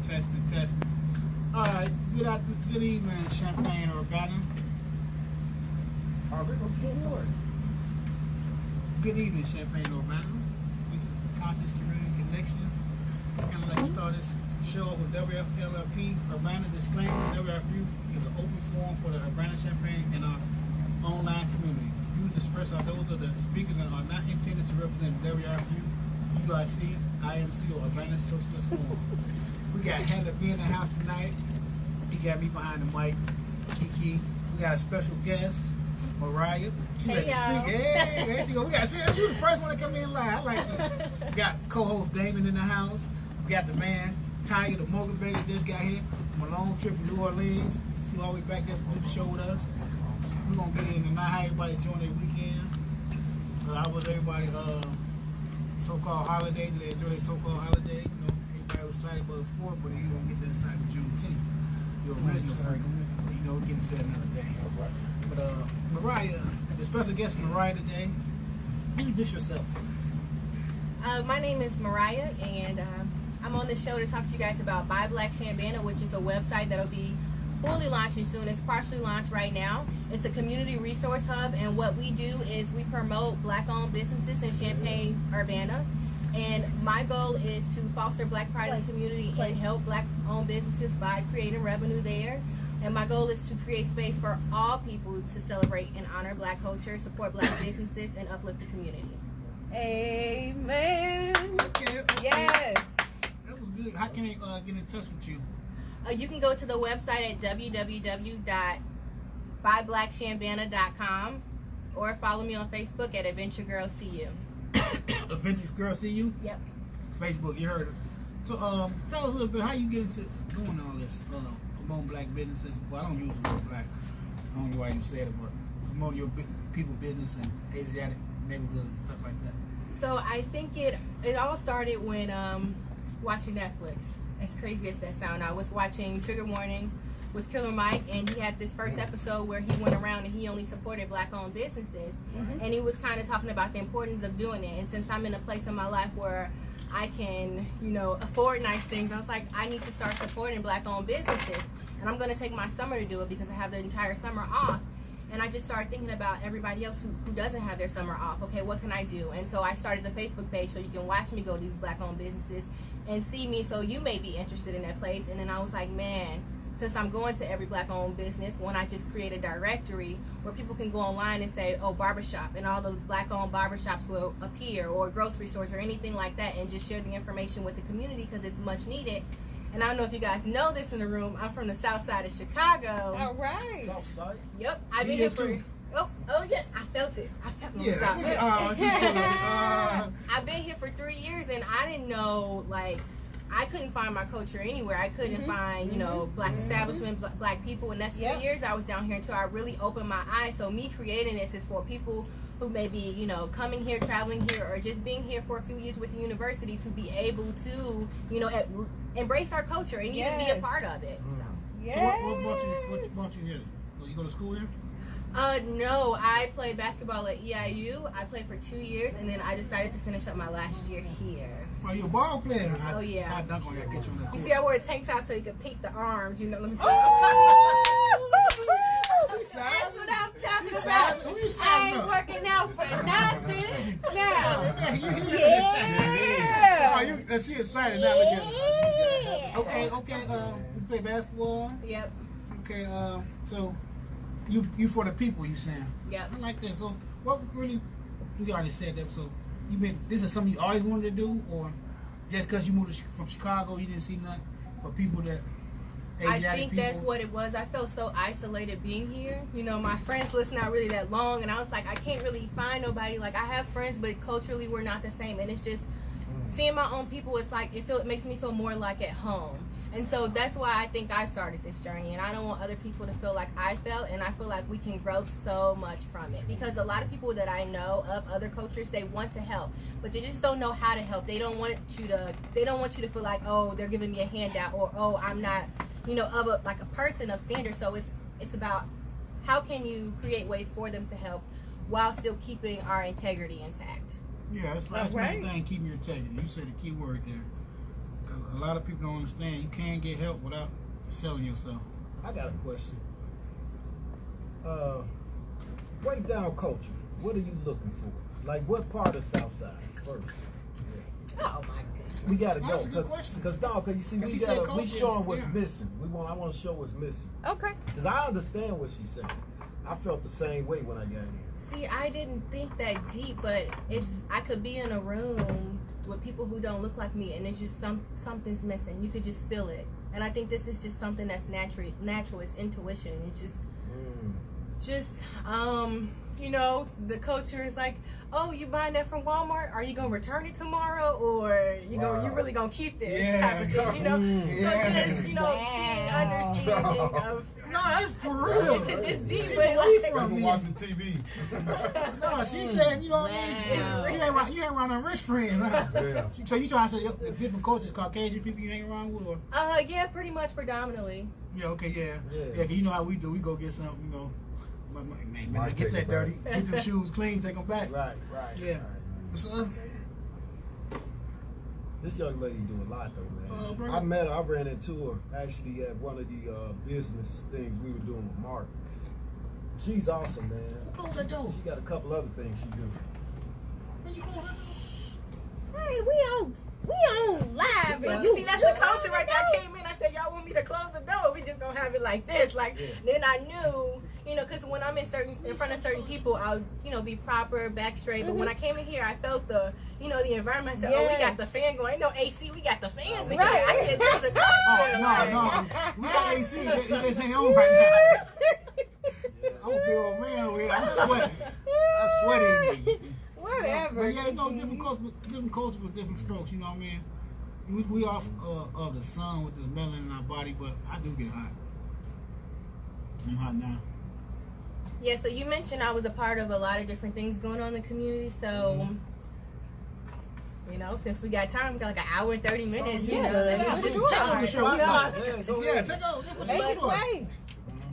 Testing. All right, good evening, Champaign Urbana. Good evening, Champaign Urbana. This is Conscious Community Connection. And let's start this show with WFLP Urbana Disclaimer. WFU is an open forum for the Urbana Champaign and our online community. Views expressed are those of the speakers and are not intended to represent WFU, UIC, IMC, or Urbana Socialist Forum. We got Heather B in the house tonight. He got me behind the mic, Kiki. We got a special guest, Mariah. She ready to speak. Hey, there she go. We got you the first one to come in live. I like you. We got co-host Damon in the house. We got the man, Tanya, the motivator, just got here from a long trip from New Orleans. Flew all the way back just to do the show with us. We're gonna get in tonight. How everybody enjoying their weekend? How was everybody so-called holiday? Did they enjoy their so-called holiday? You know, everybody was excited for the 4th, but you don't get that excited for Juneteenth. Your original freedom. You know, we're getting to that another day. But Mariah, the special guest Mariah today. Introduce yourself. My name is Mariah, and I'm on the show to talk to you guys about Buy Black Chambana, which is a website that'll be fully launching soon. It's partially launched right now. It's a community resource hub, and what we do is we promote Black-owned businesses in Champaign Urbana. And my goal is to foster Black pride in the community and help Black-owned businesses by creating revenue there. And my goal is to create space for all people to celebrate and honor Black culture, support Black businesses, and uplift the community. Amen. Okay. Yes. That was good. How can they get in touch with you? You can go to the website at www.buyblackchambana.com or follow me on Facebook at Adventure Girl CU. Adventure Girl CU? Yep. Facebook, you heard it. So tell us a little bit how you get into doing all this among Black businesses. Well, I don't use the word black. I don't know why you said it, but promote your people business and Asiatic neighborhoods and stuff like that. So I think it all started when watching Netflix. As crazy as that sounds, I was watching Trigger Warning with Killer Mike, and he had this first episode where he went around and he only supported Black-owned businesses, and he was kind of talking about the importance of doing it. And since I'm in a place in my life where I can, afford nice things, I was like, I need to start supporting Black-owned businesses, and I'm going to take my summer to do it because I have the entire summer off. And I just started thinking about everybody else who doesn't have their summer off. Okay, what can I do? And so I started a Facebook page so you can watch me go to these Black-owned businesses and see me, so you may be interested in that place. And then I was like, man, since I'm going to every Black-owned business, why not just create a directory where people can go online and say, oh, barbershop, and all the Black-owned barbershops will appear, or grocery stores or anything like that, and just share the information with the community because it's much needed. And I don't know if you guys know this in the room. I'm from the south side of Chicago. All right. South side? Yep. I've been here for... Oh, yes. I felt it. I felt the south side. I've been here for 3 years, and I didn't know, I couldn't find my culture anywhere. I couldn't find, Black establishment, Black people. And that's 3 years I was down here until I really opened my eyes. So me creating this is for people who may be, coming here, traveling here, or just being here for a few years with the university to be able to, embrace our culture and even be a part of it. So, So what brought you here? You go to school here? No, I played basketball at EIU. I played for 2 years, and then I decided to finish up my last year here. Oh, you're a ball player. Oh, yeah. I dunk on you. I get you on that court. You see, I wore a tank top so you could peek the arms. Let me see. That's what I'm talking about. I ain't working out for nothing. Now. Yeah. Oh, she excited now. Okay. You play basketball? Yep. Okay. So you for the people, you saying? Yep. I like that. So what really? You already said that. So this is something you always wanted to do, or just because you moved from Chicago, you didn't see nothing for people that? I think that's what it was. I felt so isolated being here. My friends list not really that long, and I was like, I can't really find nobody. I have friends, but culturally we're not the same. And it's just seeing my own people. It's like it makes me feel more like at home. And so that's why I think I started this journey. And I don't want other people to feel like I felt. And I feel like we can grow so much from it, because a lot of people that I know of other cultures, they want to help, but they just don't know how to help. They don't want you to feel like, oh, they're giving me a handout, or oh, I'm not, of a person of standard. So it's about how can you create ways for them to help while still keeping our integrity intact. Yeah, that's the main thing, keeping your integrity. You said the key word there. A lot of people don't understand. You can't get help without selling yourself. I got a question. Break down culture. What are you looking for? Like, what part of Southside first? Oh my goodness. We gotta That's go a good question. because you see, 'Cause we he said gotta we culture showing is- what's yeah. missing. I want to show what's missing Okay. because I understand what she's saying. I felt the same way when I got here. See, I didn't think that deep, but I could be in a room with people who don't look like me, and it's just something's missing. You could just feel it, and I think this is just something that's natural. It's intuition. It's just you know, the culture is like, oh, you buying that from Walmart? Are you gonna return it tomorrow, or you really gonna keep this Yeah. type of thing? You know, Yeah. so just being understanding of. No, that's for real. It's deep, She but away like, from I'm me. watching TV. No, she said, you know what I mean? You ain't around no rich friends, huh? Yeah. So you trying to say different cultures, Caucasian people you hang around with, or? yeah, pretty much predominantly. Yeah, okay, yeah. Yeah. Yeah, 'cause you know how we do. We go get some, you know, man, Might get take that it dirty. back. Get them shoes clean, take them back. Right. Yeah. Right. So, This young lady do a lot though, man. bro. I met her. I ran into her actually at one of the business things we were doing with Mark. She's awesome, man. close that door. She got a couple other things she do. Where you going? Hey, we on live. But and you see, that's the culture close right the there. I door. came in, I said, y'all want me to close the door? We just gonna have it like this. Like, then I knew, you know, because when I'm in front of certain people, I'll, you know, be proper, back straight. But when I came in here, I felt the environment. I said, oh, we got the fan going. Ain't no AC, we got the fans in here. Right. I said, there's a culture. Oh, like- no. We got AC. It just ain't on right now. I'm a big old man over here. I'm sweating. I'm sweating. Whatever. But yeah, you know, different cultures with different strokes, you know what I mean? We off of the sun with this melanin in our body, but I do get hot. I'm hot now. Yeah, so you mentioned I was a part of a lot of different things going on in the community. So, you know, since we got time, we got like an hour and 30 minutes. You know, let me just Take talk. over the show. You know, Yeah, take over. That's what Make you it for. way.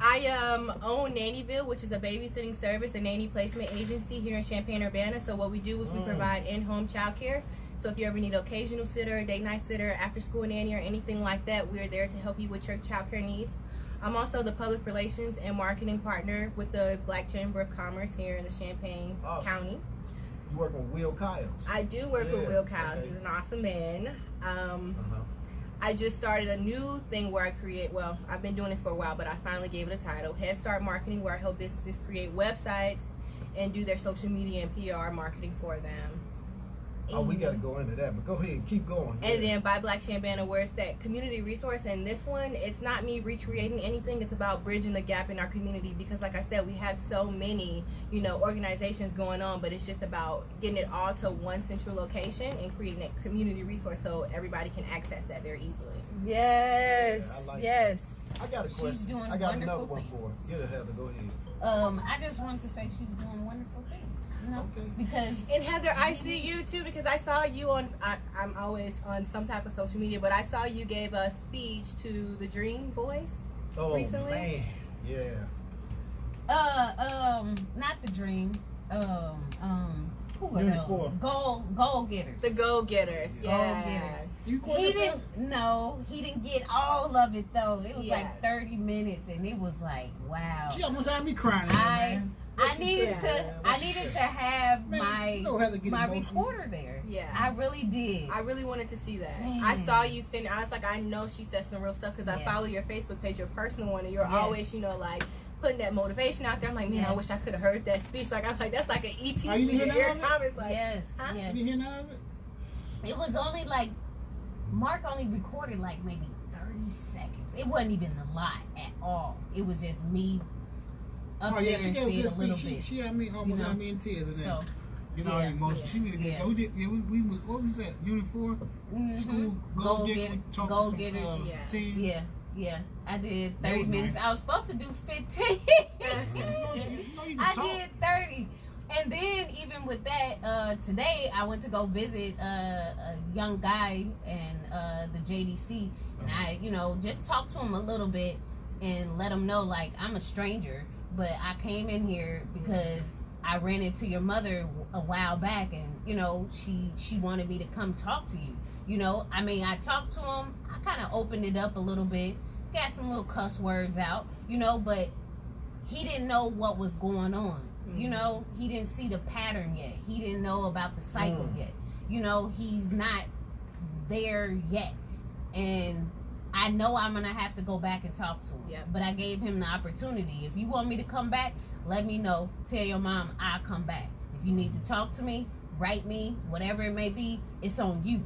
I own Nannyville, which is a babysitting service and nanny placement agency here in Champaign-Urbana. So what we do is we provide in-home childcare. So if you ever need an occasional sitter, date night sitter, after-school nanny, or anything like that, we're there to help you with your childcare needs. I'm also the public relations and marketing partner with the Black Chamber of Commerce here in the Champaign Awesome. County. You working with Will Kyles? I do work with Yeah, Will Kyles. okay. He's an awesome man. Uh-huh. I just started a new thing where I create, well, I've been doing this for a while, but I finally gave it a title, Head Start Marketing, where I help businesses create websites and do their social media and PR marketing for them. Oh, we got to go into that, but go ahead, keep going. And then by Black Champaign, where it's that community resource. And this one, it's not me recreating anything. It's about bridging the gap in our community because, like I said, we have so many, you know, organizations going on, but it's just about getting it all to one central location and creating that community resource so everybody can access that very easily. Yes. Yeah, I like yes. I got a She's question. doing I got another wonderful one for her. things. Get it, Heather. Go ahead. I just wanted to say she's doing wonderful things. You know, Okay. because And Heather, I see you too because I saw you on. I'm always on some type of social media, but I saw you gave a speech to the Dream Boys. Oh Recently? man, yeah. not the Dream. Who are Unit those? 4. Goal getters. The Go Getters. Yeah. Go-getters. You call He yourself? didn't. No, he didn't get all of it though. It was Yeah. like 30 minutes, and it was like, wow. She almost had me crying. in there, man. I What she needed said? to. I needed to have Man, my you know Heather get my emotional. recorder there. Yeah. I really did. I really wanted to see that. Man. I saw you sending. I was like, I know she said some real stuff because I Yeah. follow your Facebook page, your personal one, and you're Yes. always, you know, like putting that motivation out there. I'm like, man, I Yes. wish I could have heard that speech. Like I was like, that's like an ET Oh, you speech. didn't And hear every none of time it's like, yes, huh? yes. You didn't hear none of it? It was only like Mark only recorded like maybe 30 seconds. It wasn't even a lot at all. It was just me up Oh yeah, there she and gave a said good a little speech. bit. She had me almost You know? had me in tears and then So, you know yeah, emotion. She needed to yeah. get. We did. Yeah, we was. What was that? Unit 4 school Go getter, getter, talking go from, getters. Yeah. teams. Yeah. I did That 30 was minutes. nice. I was supposed to do 15. You know you can I talk. did 30. And then even with that, today I went to go visit a young guy and the JDC, and I, you know, just talked to him a little bit and let him know like I'm a stranger, but I came in here because I ran into your mother a while back, and you know she wanted me to come talk to you. You know, I mean, I talked to him. I kind of opened it up a little bit, got some little cuss words out, you know, but he didn't know what was going on. You know, he didn't see the pattern yet. He didn't know about the cycle yet. You know, he's not there yet. And I know I'm going to have to go back and talk to him. Yeah. But I gave him the opportunity. If you want me to come back, let me know. Tell your mom I'll come back. If you need to talk to me, write me, whatever it may be, it's on you.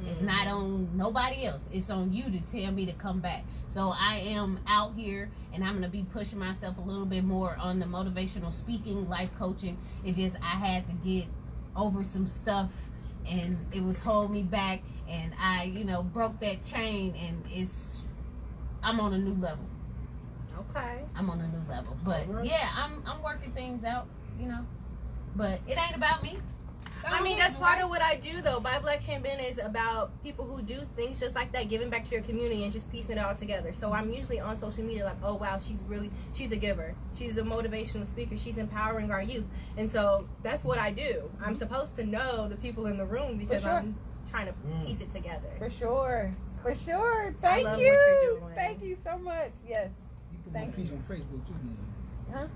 It's not on nobody else. It's on you to tell me to come back. So I am out here, and I'm going to be pushing myself a little bit more on the motivational speaking, life coaching. It just, I had to get over some stuff, and it was holding me back, and I, you know, broke that chain, and I'm on a new level. Okay. I'm on a new level. But Alright. yeah, I'm working things out, you know. But it ain't about me. I mean, that's part of what I do, though. Buy Black Champion is about people who do things just like that, giving back to your community and just piecing it all together. So I'm usually on social media like, oh, wow, she's a giver. She's a motivational speaker. She's empowering our youth. And so that's what I do. I'm supposed to know the people in the room because sure. I'm trying to piece it together. For sure. For sure. I Thank love you. what you're doing. Thank you so much. Yes. You put Thank that piece on Facebook too, man. Huh?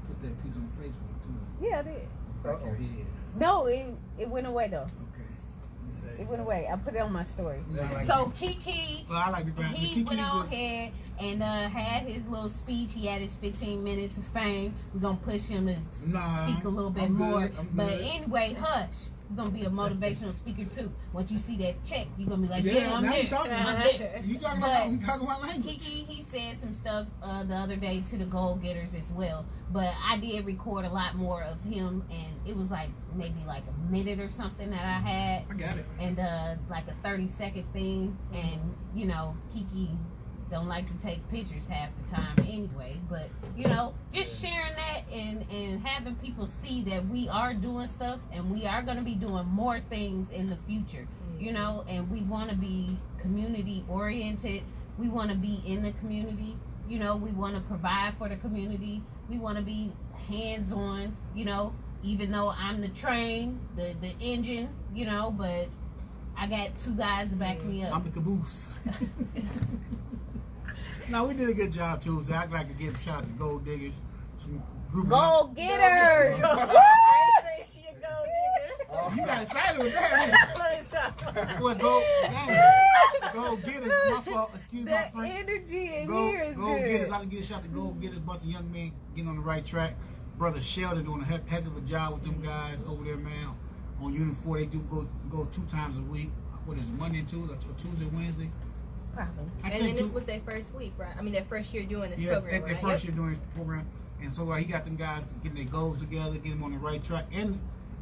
Put that piece on Facebook too. Yeah, I did. Crack your head. No, it went away though. Okay. It went away. I put it on my story. Yeah, I like So it. Kiki, Well, I like the brand. he went on ahead and had his little speech. He had his 15 minutes of fame. We're going to push him to speak a little bit I'm good, more. I'm But good. anyway, hush. You're going to be a motivational speaker too. Once you see that check, you're going to be like, yeah, I'm now there. you talking I'm about there. you talking But about you talking about language. Kiki, he said some stuff the other day to the goal getters as well. But I did record a lot more of him, and it was like maybe like a minute or something that I had. I got it. And like a 30-second thing, and you know, Kiki don't like to take pictures half the time anyway, but you know, just sharing that and having people see that we are doing stuff and we are going to be doing more things in the future, you know, and we want to be community oriented. We want to be in the community, you know, we want to provide for the community. We want to be hands-on, you know, even though I'm the train, the engine, you know, but I got two guys to back me up. I'm the caboose. No, we did a good job too. So I'd like to give a shout out to Gold Diggers. Some group Go getters! I ain't say she a gold digger. Oh, you got excited with that. Let me stop. What go getters? My fault. Excuse my The French. energy in Go here is getters. good. I can get a shout out to Go Getters. Bunch of young men getting on the right track. Brother Sheldon doing a heck of a job with them guys over there, man. On Unit 4, they do go 2 times a week. What is it, Monday and Tuesday, or Tuesday, Wednesday? Probably. I And think then this two- was their first week, right? I mean, their first year doing this Yeah, program, their right? first year doing this program, and so he got them guys getting their goals together, get them on the right track, and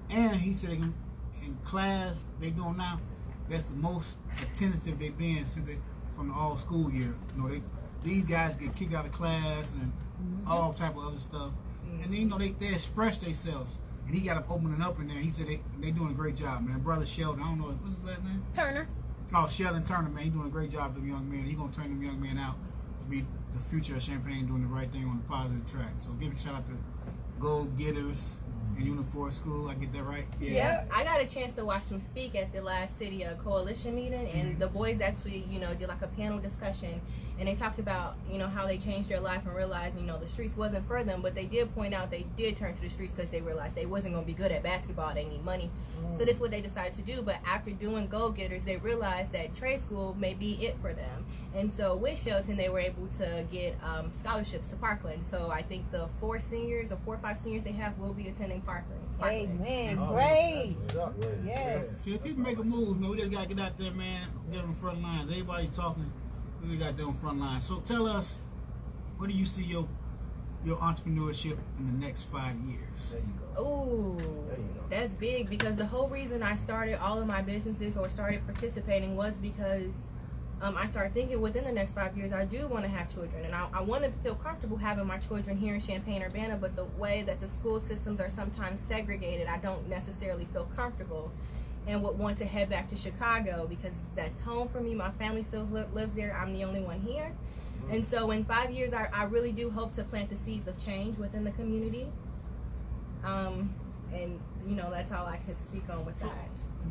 he said in class they doing now, that's the most attentive they've been since from the all school year. You know, these guys get kicked out of class and all type of other stuff, and then you know they express themselves, and he got them opening up in there. He said they doing a great job, man. Brother Sheldon, I don't know what's his last name. Turner. Oh, Sheldon Turner, man, he doing a great job with them young men. He gonna turn them young men out to be the future of Champaign, doing the right thing on the positive track. So give a shout out to Go Getters and Unit 4 School. I get that right? Yeah, I got a chance to watch them speak at the last city coalition meeting, and the boys actually, you know, did like a panel discussion, and they talked about, you know, how they changed their life and realized, you know, the streets wasn't for them, but they did point out they did turn to the streets because they realized they wasn't going to be good at basketball. They need money. So this is what they decided to do. But after doing Go Getters, they realized that trade school may be it for them. And so with Shelton, they were able to get scholarships to Parkland. So I think the 4 or 5 seniors they have will be attending Parkland. Amen. Oh, Great. that's what's up, man. Yes. See, if people make a move, man, we just got to get out there, man, get on the front lines. Everybody talking, we got there on the front lines. So tell us, where do you see your entrepreneurship in the next 5 years? There you go. Ooh, There you go. that's big, because the whole reason I started all of my businesses or started participating was because I started thinking within the next 5 years I do want to have children, and I want to feel comfortable having my children here in Champaign-Urbana, but the way that the school systems are sometimes segregated, I don't necessarily feel comfortable and would want to head back to Chicago because that's home for me. My family still lives there. I'm the only one here. And so in 5 years, I really do hope to plant the seeds of change within the community. And, you know, that's all I could speak on with that.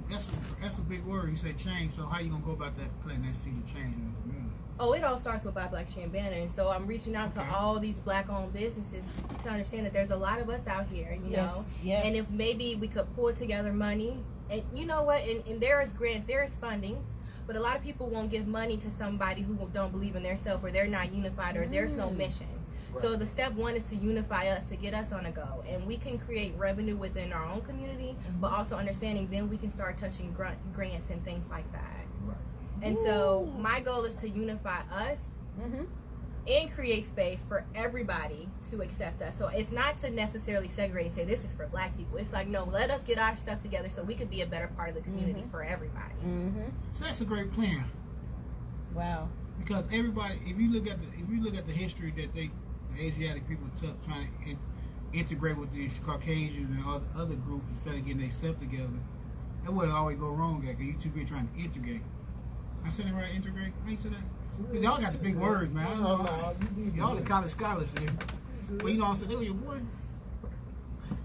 that's a big word. You say change. So how you gonna go about that, planting that seed of change in the community? Oh, it all starts with Buy Black Chambana, and so I'm reaching out Okay. to all these black-owned businesses to understand that there's a lot of us out here, you know. Yes. And if maybe we could pull together money, and you know what, and there is grants, there is fundings, but a lot of people won't give money to somebody who don't believe in themselves, or they're not unified, or there's no mission. So the step one is to unify us, to get us on a go, and we can create revenue within our own community, but also understanding then we can start touching grants and things like that. Right. And so my goal is to unify us and create space for everybody to accept us. So it's not to necessarily segregate and say this is for black people. It's like, no, let us get our stuff together so we can be a better part of the community for everybody. So that's a great plan. Wow. Because everybody, if you look at the history that the Asiatic people took trying to integrate with these Caucasians and all the other groups instead of getting themselves together, that would always go wrong. Because you two be trying to integrate. I said it right, integrate. How you say that? 'Cause y'all got the big words, man. I don't know. Y'all the college scholars here. But you know what I'm saying? They were your boy.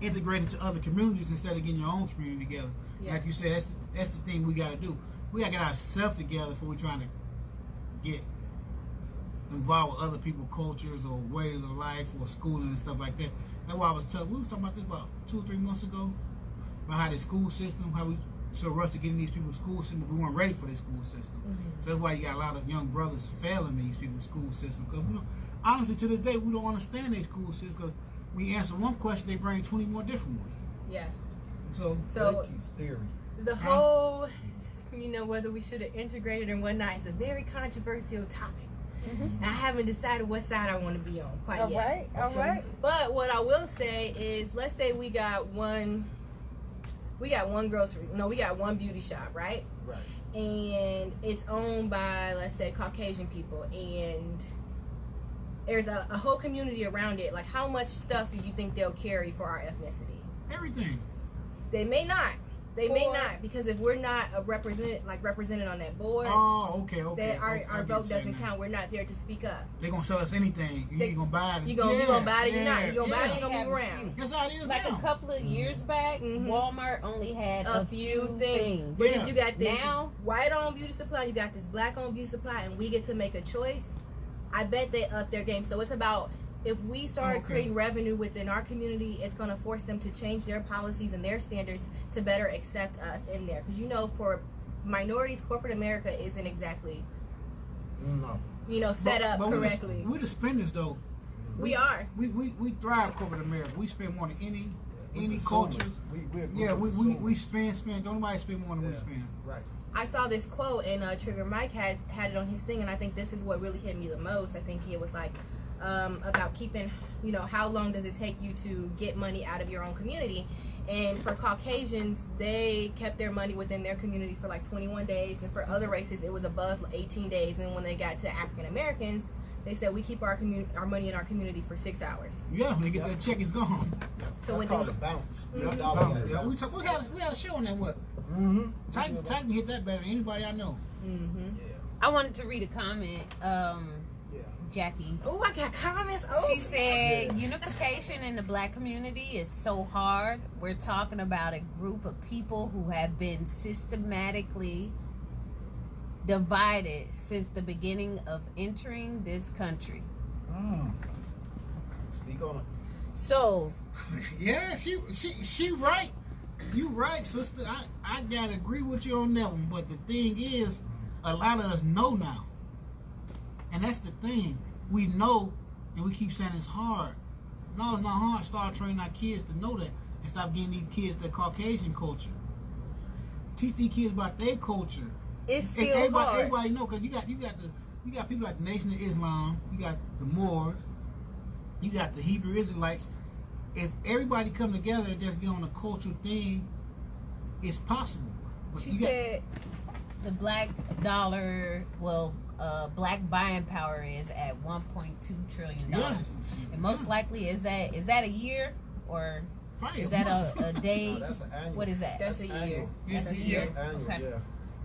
Integrated to other communities instead of getting your own community together. Yeah. Like you said, that's the thing we got to do. We got to get ourselves together before we trying to get involved with other people's cultures or ways of life or schooling and stuff like that. That's why we was talking about this about 2 or 3 months ago, about how the school system, how we so rushed to getting these people's school system, but we weren't ready for their school system. So that's why you got a lot of young brothers failing these people's school system. Because honestly, to this day, we don't understand their school system. Because when you answer one question, they bring 20 more different ones. Yeah. So So theory. the whole, you know, whether we should have integrated or whatnot is a very controversial topic. And I haven't decided what side I want to be on quite All yet. right. All right. But what I will say is, let's say we got one grocery, no, we got one beauty shop, right? Right. And it's owned by, let's say, Caucasian people, and there's a whole community around it. Like, how much stuff do you think they'll carry for our ethnicity? everything. They may not. They may not, because if we're not represented on that board, Oh, okay. that our I get vote what you're saying doesn't now. count. We're not there to speak up. They gonna sell us anything. You gonna buy it. You gonna buy it, you're not. You gonna buy it, yeah. you gonna move around. That's how it is Like now. a couple of years back, Walmart only had A few things. But Yeah. if you got this Now- white-owned beauty supply, you got this black-owned beauty supply, and we get to make a choice, I bet they up their game. So it's about, if we start Okay. creating revenue within our community, it's going to force them to change their policies and their standards to better accept us in there. Because, you know, for minorities, corporate America isn't exactly, No. you know, set up But correctly. We're the spenders though. We are. We thrive corporate America. We spend more than any We're culture. consumers. We're Yeah, we consumers. spend. Don't nobody spend more than we Yeah. spend. Right. I saw this quote, and Trigger Mike had it on his thing, and I think this is what really hit me the most. I think it was like about keeping, you know, how long does it take you to get money out of your own community? And for Caucasians, they kept their money within their community for like 21 days, and for other races, it was above 18 days. And when they got to African Americans, they said we keep our money in our community for 6 hours. Yeah, when they get that check, it's gone. So That's when called they- a bounce. Mhm. Yeah, we had a show on that. What? Mm-hmm. Titan hit that better than anybody I know. Mm-hmm. Yeah. I wanted to read a comment. Yeah. Jackie. Oh, I got comments. Oh, She said, unification in the black community is so hard. We're talking about a group of people who have been systematically divided since the beginning of entering this country. Speak on it. So, Yeah, she right. You right, sister. I gotta agree with you on that one. But the thing is, a lot of us know now, and that's the thing. We know, and we keep saying it's hard. No, it's not hard. Start training our kids to know that, and stop getting these kids the Caucasian culture. Teach these kids about their culture. it's And still hard. everybody know, because you got people like the Nation of Islam. You got the Moors. You got the Hebrew Israelites. If everybody come together and just get on a cultural thing, it's possible. But She you got- said the black dollar, black buying power is at $1.2 trillion. Yeah. And most likely, is that a year, or Probably is a that month. a day? No, that's an annual. What is that? That's a year. Annual. That's a That's year. That's annual. Okay. Yeah.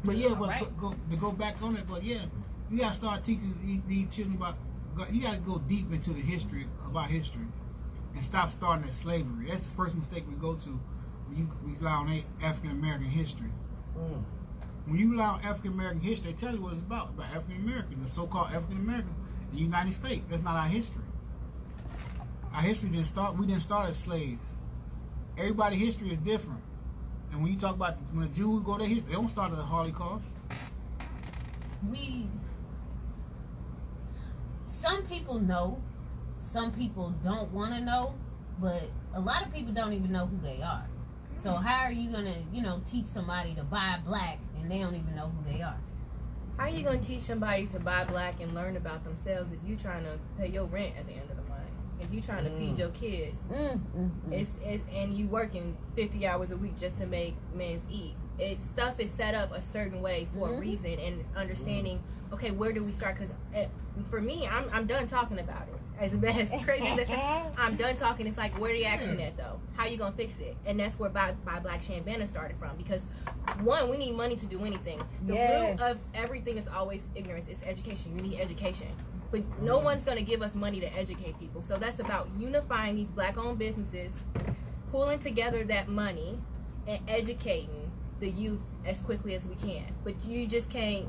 But yeah, but Alright. to go back on it. But yeah, you gotta start teaching these children about. You gotta go deep into the history about history, and stop starting at slavery. That's the first mistake we go to when you rely on African American history. When you learn African American history, they tell you what it's about African American, the so-called African American, the United States. That's not our history. Our history didn't start. We didn't start as slaves. Everybody's history is different. And when you talk about when the Jews go their history, they don't start at the Holocaust. Some people know, some people don't want to know, but a lot of people don't even know who they are. So how are you gonna, teach somebody to buy black and they don't even know who they are? How are you gonna teach somebody to buy black and learn about themselves if you trying to pay your rent at the end of the month? If you trying to feed your kids, it's and you working 50 hours a week just to make men's eat. Stuff is set up a certain way for a reason, and it's understanding. Okay, where do we start? Because for me, I'm done talking about it. As crazy as that, I'm done talking. It's like, where the action at though? How you gonna fix it? And that's where Buy Black Shanbana started from. Because one, we need money to do anything. The root of everything is always ignorance. It's education. You need education. But no one's going to give us money to educate people. So that's about unifying these black-owned businesses, pulling together that money, and educating the youth as quickly as we can. But you just can't,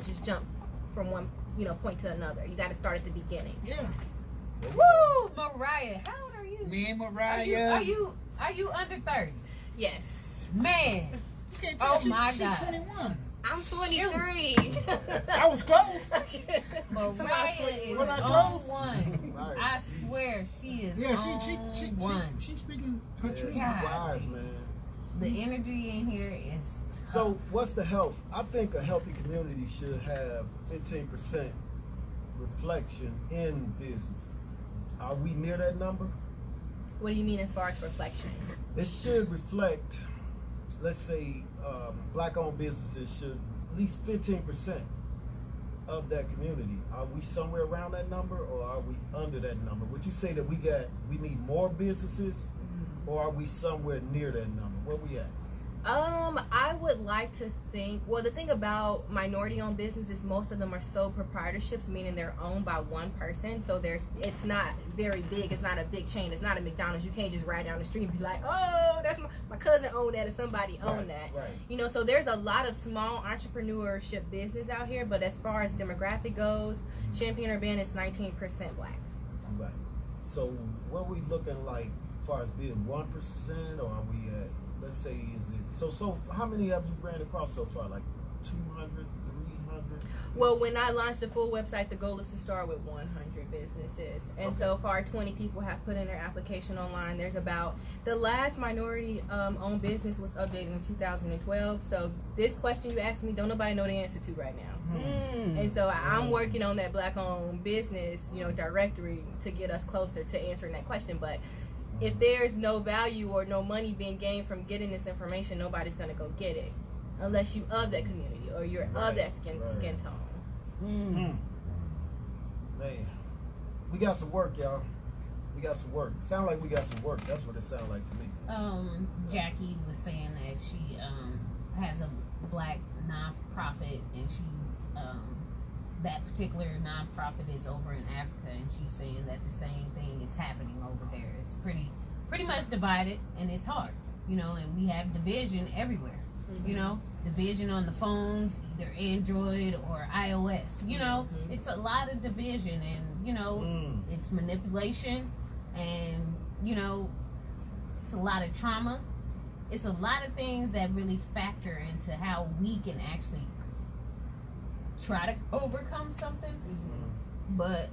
just jump from one, point to another. You got to start at the beginning. Yeah. Woo! Mariah, how old are you? Me and Mariah. Are you under 30? Yes. Man. You can't tell my she's God. 21. I'm 23. I was close. Mariah is Was I on close? one. Right. I swear she is Yeah, on one. she's speaking her truth. Yeah, wise, man. The energy in here is tough. So, what's the health? I think a healthy community should have 15% reflection in business. Are we near that number? What do you mean as far as reflection? It should reflect, let's say, black-owned businesses should at least 15% of that community. Are we somewhere around that number, or are we under that number? Would you say that we need more businesses, or are we somewhere near that number? Where we at? I would like to think, well, the thing about minority-owned businesses, most of them are sole proprietorships, meaning they're owned by one person. So it's not very big. It's not a big chain. It's not a McDonald's. You can't just ride down the street and be like, oh, that's my cousin owned that, or somebody owned that. Right. So there's a lot of small entrepreneurship business out here. But as far as demographic goes, Champaign-Urbana is 19% black. Right. So what we looking like as far as being 1%, or are we at, let's say, is it so how many have you ran across so far? Like 200, 300? Well, when I launched the full website, the goal is to start with 100 businesses. And so far, 20 people have put in their application online. There's the last minority-owned business was updated in 2012. So this question you asked me, don't nobody know the answer to right now. And so I'm working on that black-owned business, directory to get us closer to answering that question. But if there's no value or no money being gained from getting this information, nobody's going to go get it unless you of that community or you're of that skin tone. Man, we got some work, y'all. We got some work. Sound like we got some work. That's what it sounds like to me. Jackie was saying that she has a black nonprofit, and she that particular nonprofit is over in Africa, and she's saying that the same thing is happening over there. It's pretty much divided, and it's hard, and we have division everywhere. Division on the phones, either Android or iOS. It's a lot of division, and it's manipulation, and it's a lot of trauma. It's a lot of things that really factor into how we can actually try to overcome something. But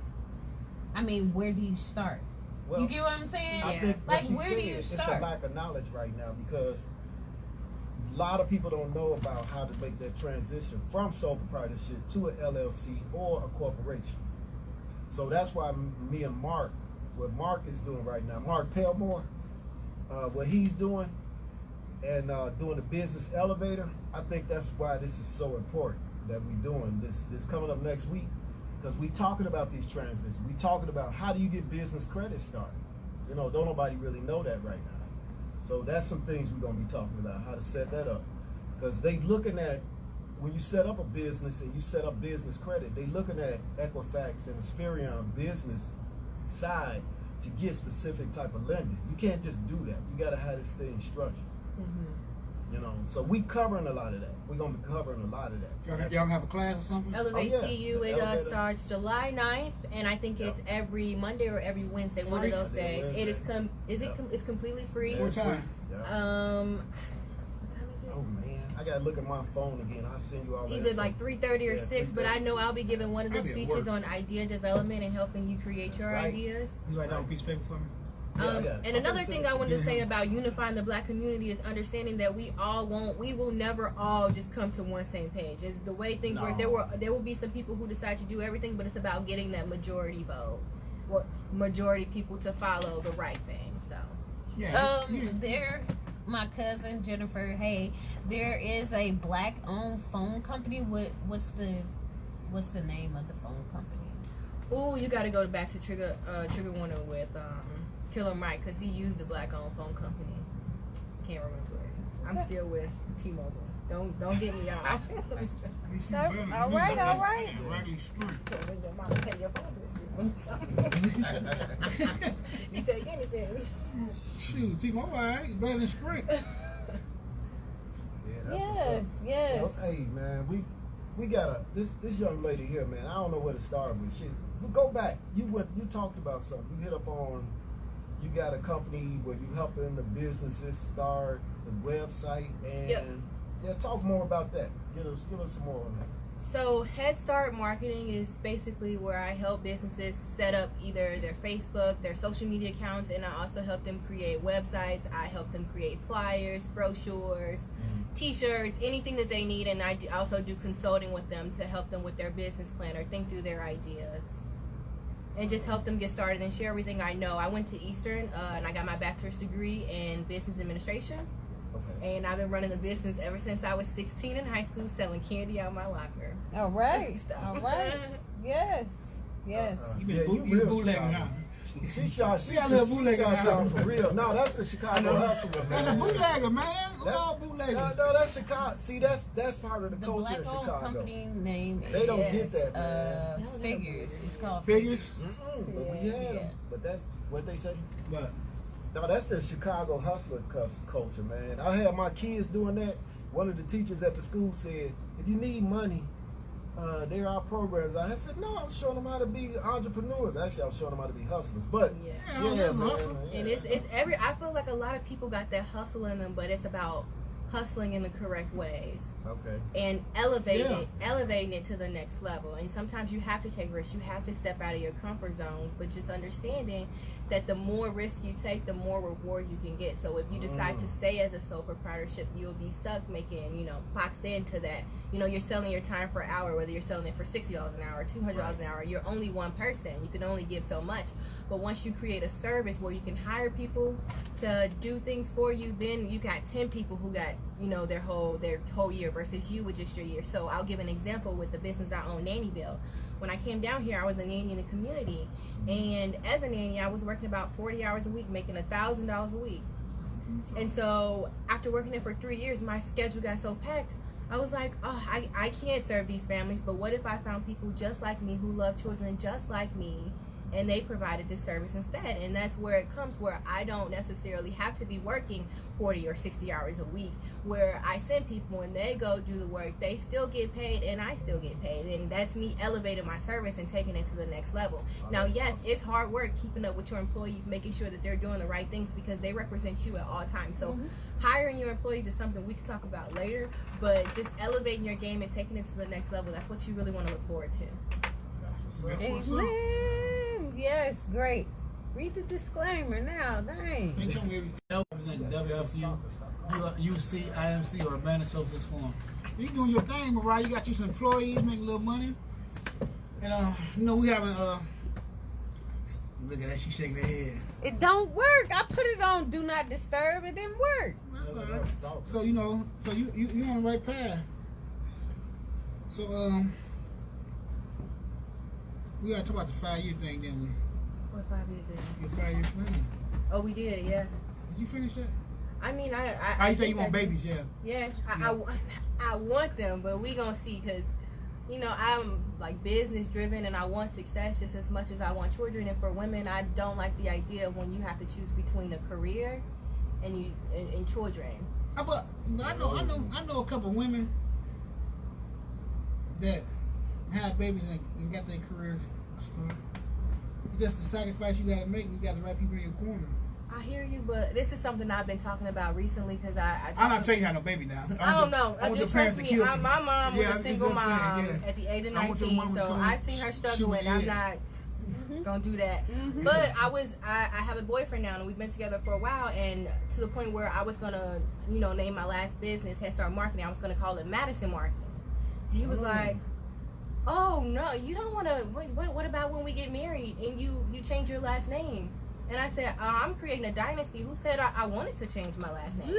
I mean, where do you start? Well, you get what I'm saying? I think Like, what she where said, do you it's start? a lack of knowledge right now, because a lot of people don't know about how to make that transition from sole proprietorship to an LLC or a corporation. So that's why me and Mark, what Mark is doing right now, Mark Pelmore, what he's doing, and doing the business elevator, I think that's why this is so important that we're doing this coming up next week, because we talking about these transitions. We talking about how do you get business credit started. Don't nobody really know that right now. So that's some things we're gonna be talking about, how to set that up, because they looking at, when you set up a business and you set up business credit, they looking at Equifax and Experian business side to get specific type of lending. You can't just do that. You gotta have this thing structured. You know, so we covering a lot of that. We're gonna be covering a lot of that. Y'all have a class or something? Elevate Oh, yeah. CU, it Elevator. starts July 9th, and I think it's every Monday or every Wednesday, one of Free? those Monday, days. It is Wednesday. it's completely free. Yeah, What it's time? free. Yeah. What time is it? Oh man, I gotta look at my phone again. I'll send you all that. Either like 3:30 or Yeah, 6, but I know 3:30, I'll be giving one of the I'll be at speeches work. on idea development and helping you create your right. ideas. You write down a piece of paper for me? Yeah, I got it. And I'm another gonna thing send I it wanted to to you. say about unifying the black community is understanding that we will never all just come to one same page. It's the way things work. There will be some people who decide to do everything, but it's about getting that majority vote, or majority people to follow the right thing. So Yeah. My cousin Jennifer. Hey, there is a black-owned phone company. What's the name of the phone company? ooh, you got to go back to Trigger Warner with Killer Mike, because he used the black-owned phone company. Can't remember it. I'm still with T-Mobile. Don't get me off. All right. Raggedy Sprint. When your mama pay your phone bill, you take anything. Shoot, T-Mobile, right? Better than Sprint. Yeah, that's what's up. Yes. Well, hey man, we got this young lady here, man. I don't know where to start with. But go back. You talked about something. You hit up on. You got a company where you helping the businesses start the website and yeah, talk more about that. Give us some more on that. So Head Start Marketing is basically where I help businesses set up either their Facebook, their social media accounts, and I also help them create websites. I help them create flyers, brochures, T-shirts, anything that they need, and I also do consulting with them to help them with their business plan or think through their ideas. And just help them get started and share everything I know. I went to Eastern and I got my bachelor's degree in business administration. Okay. And I've been running a business ever since I was 16 in high school, selling candy out my locker. All right. Stop. All right. Yes. You Yeah, been you real bootlegging, Chicago. huh? She got a little bootlegger now. for real. No, that's the Chicago hustler, man. That's a bootlegger, man. All No, bootlegger. that's Chicago. See, that's part of the The culture in black-owned Chicago. company name They don't get is that, man. Figures. It's called Figures? But we had 'em. Yeah. But that's what they say. But No, that's the Chicago hustler culture, man. I had my kids doing that. One of the teachers at the school said, if you need money, there are programs. I said, no, I'm showing them how to be entrepreneurs. Actually, I'm showing them how to be hustlers. But Yeah. Yeah, that's man, hustle. yeah. And it's I feel like a lot of people got that hustle in them, but it's about hustling in the correct ways Okay. and elevating it to the next level. And sometimes you have to take risks. You have to step out of your comfort zone, but just understanding that the more risk you take, the more reward you can get. So if you decide to stay as a sole proprietorship, you'll be stuck making, box into that. You're selling your time per hour, whether you're selling it for $60 an hour, $200 an hour. You're only one person. You can only give so much. But once you create a service where you can hire people to do things for you, then you got 10 people who got, their whole year versus you with just your year. So I'll give an example with the business I own, Nannyville. When I came down here, I was a nanny in the community. And as a nanny, I was working about 40 hours a week, making $1,000 a week. And so after working there for 3 years, my schedule got so packed. I was like, I can't serve these families, but what if I found people just like me who love children just like me, and they provided this service instead? And that's where it comes, where I don't necessarily have to be working 40 or 60 hours a week, where I send people and they go do the work, they still get paid and I still get paid. And that's me elevating my service and taking it to the next level. Now, yes, it's hard work keeping up with your employees, making sure that they're doing the right things because they represent you at all times. So hiring your employees is something we can talk about later, but just elevating your game and taking it to the next level, that's what you really want to look forward to. That's what's up. That's what's up. Amen. Yes, great. Read the disclaimer now. Dang. Ain't some maybe representing WFU, UC, IMC, or Atlanta Socialist Forum. You doing your thing, Mariah. You got you some employees making a little money. And we having look at that, she shaking her head. It don't work. I put it on Do Not Disturb. It didn't work. That's all That's right. stalking. So you on the right path. So we gotta talk about the 5-year thing, didn't we? What 5-year thing? Your 5-year plan. Oh, we did, yeah. Did you finish that? I mean, I You say you think want I did. babies, yeah. Yeah, Yeah. I want them, but we gonna see, because I'm like business driven and I want success just as much as I want children. And for women, I don't like the idea of when you have to choose between a career and children. But I know a couple women that have babies and got their careers started. It's just the sacrifice you gotta make. You got the right people in your corner. I hear you, but this is something I've been talking about recently because I'm not telling you had no baby now. I don't know. I want Just your parents trust to me. kill me. My mom was Yeah, a single that's what I'm mom saying, yeah. at the age of I want your 19, mama to so come I seen her shoot struggle, me and in I'm the not head. gonna do that. But I have a boyfriend now, and we've been together for a while, and to the point where I was gonna, name my last business, Head Start Marketing. I was gonna call it Madison Marketing, and he was like, "Oh no, you don't want to. What about when we get married and you change your last name?" And I said, "I'm creating a dynasty. Who said I wanted to change my last name?"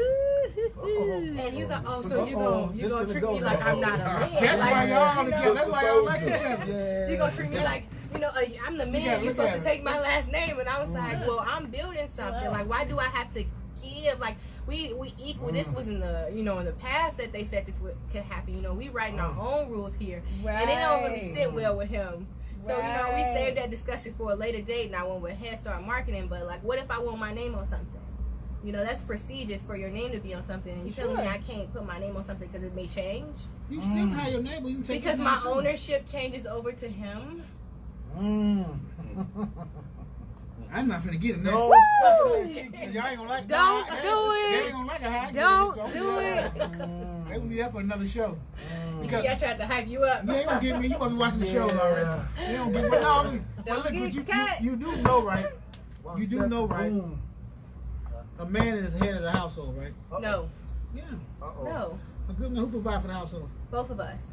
And he's like, "Oh, so you gonna treat me like I'm not a man? That's like, why y'all together. That's why y'all like each Yeah. other. You gonna treat me like, I'm the man. Yeah, You're look supposed at to it. take my last name." And I was like, "Well, I'm building something. Like, why do I have to give? Like, we equal. This was in the in the past that they said this could happen. We writing our own rules here, and it don't really sit well with him." So, we saved that discussion for a later date, and I went with Head Start Marketing. But, like, what if I want my name on something? That's prestigious for your name to be on something. And you're telling me I can't put my name on something because it may change? You still have your name, but you can take Because his my name, too. ownership changes over to him. I'm not finna get it now. No, Y'all ain't gonna like Don't that. do Y'all it. ain't gonna like it. How I get Don't so do it. They gonna be there for another show. You see, I tried to hype you up. You ain't gonna get me. You gonna be watching the show already. You don't get me. No, I mean, but Don't look, get but cut. you do know, right? One You do step, know, right? boom. A man is the head of the household, right? No, Yeah. Uh-oh. no. A good man who provide for the household. Both of us.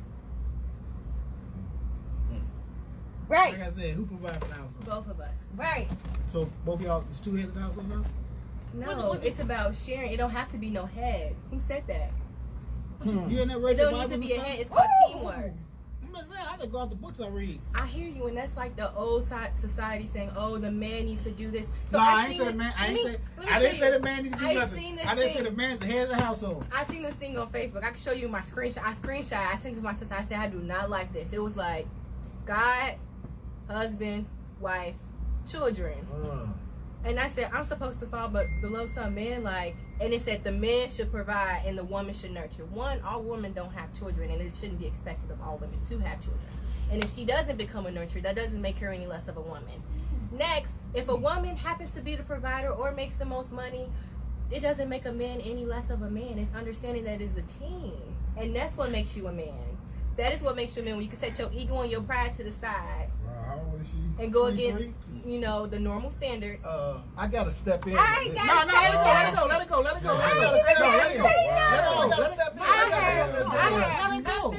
Right, Like I said, who provide for the household? Both of us. right. So both of y'all is two heads of the household now? No, it's about sharing. It don't have to be no head. Who said that? You in that It read don't your need to Bible be a and head. stuff? It's called teamwork. I'm not saying I done go out the books I read. I hear you, and that's like the old society saying, "Oh, the man needs to do this." So No, I ain't seen say this- the man. I let ain't me- say. let me I didn't tell say you. the man need to do I nothing. seen this I didn't say thing. the man's the head of the household. I seen this thing on Facebook. I can show you my screenshot. I sent it to my sister. I said, I do not like this. It was like, God, husband, wife, children. And I said, I'm supposed to fall below some men, like, and it said the man should provide and the woman should nurture. One, all women don't have children, and it shouldn't be expected of all women to have children. And if she doesn't become a nurturer, that doesn't make her any less of a woman. Next, if a woman happens to be the provider or makes the most money, it doesn't make a man any less of a man. It's understanding that it's a team. And that's what makes you a man. That is what makes you a man, when you can set your ego and your pride to the side How old is she? and go 23? against, the normal standards. I gotta step in. I with got- this. No, let it go. Let it go. Let it go. Let it go. Let it go. I Let it go. gotta step in. Let it go.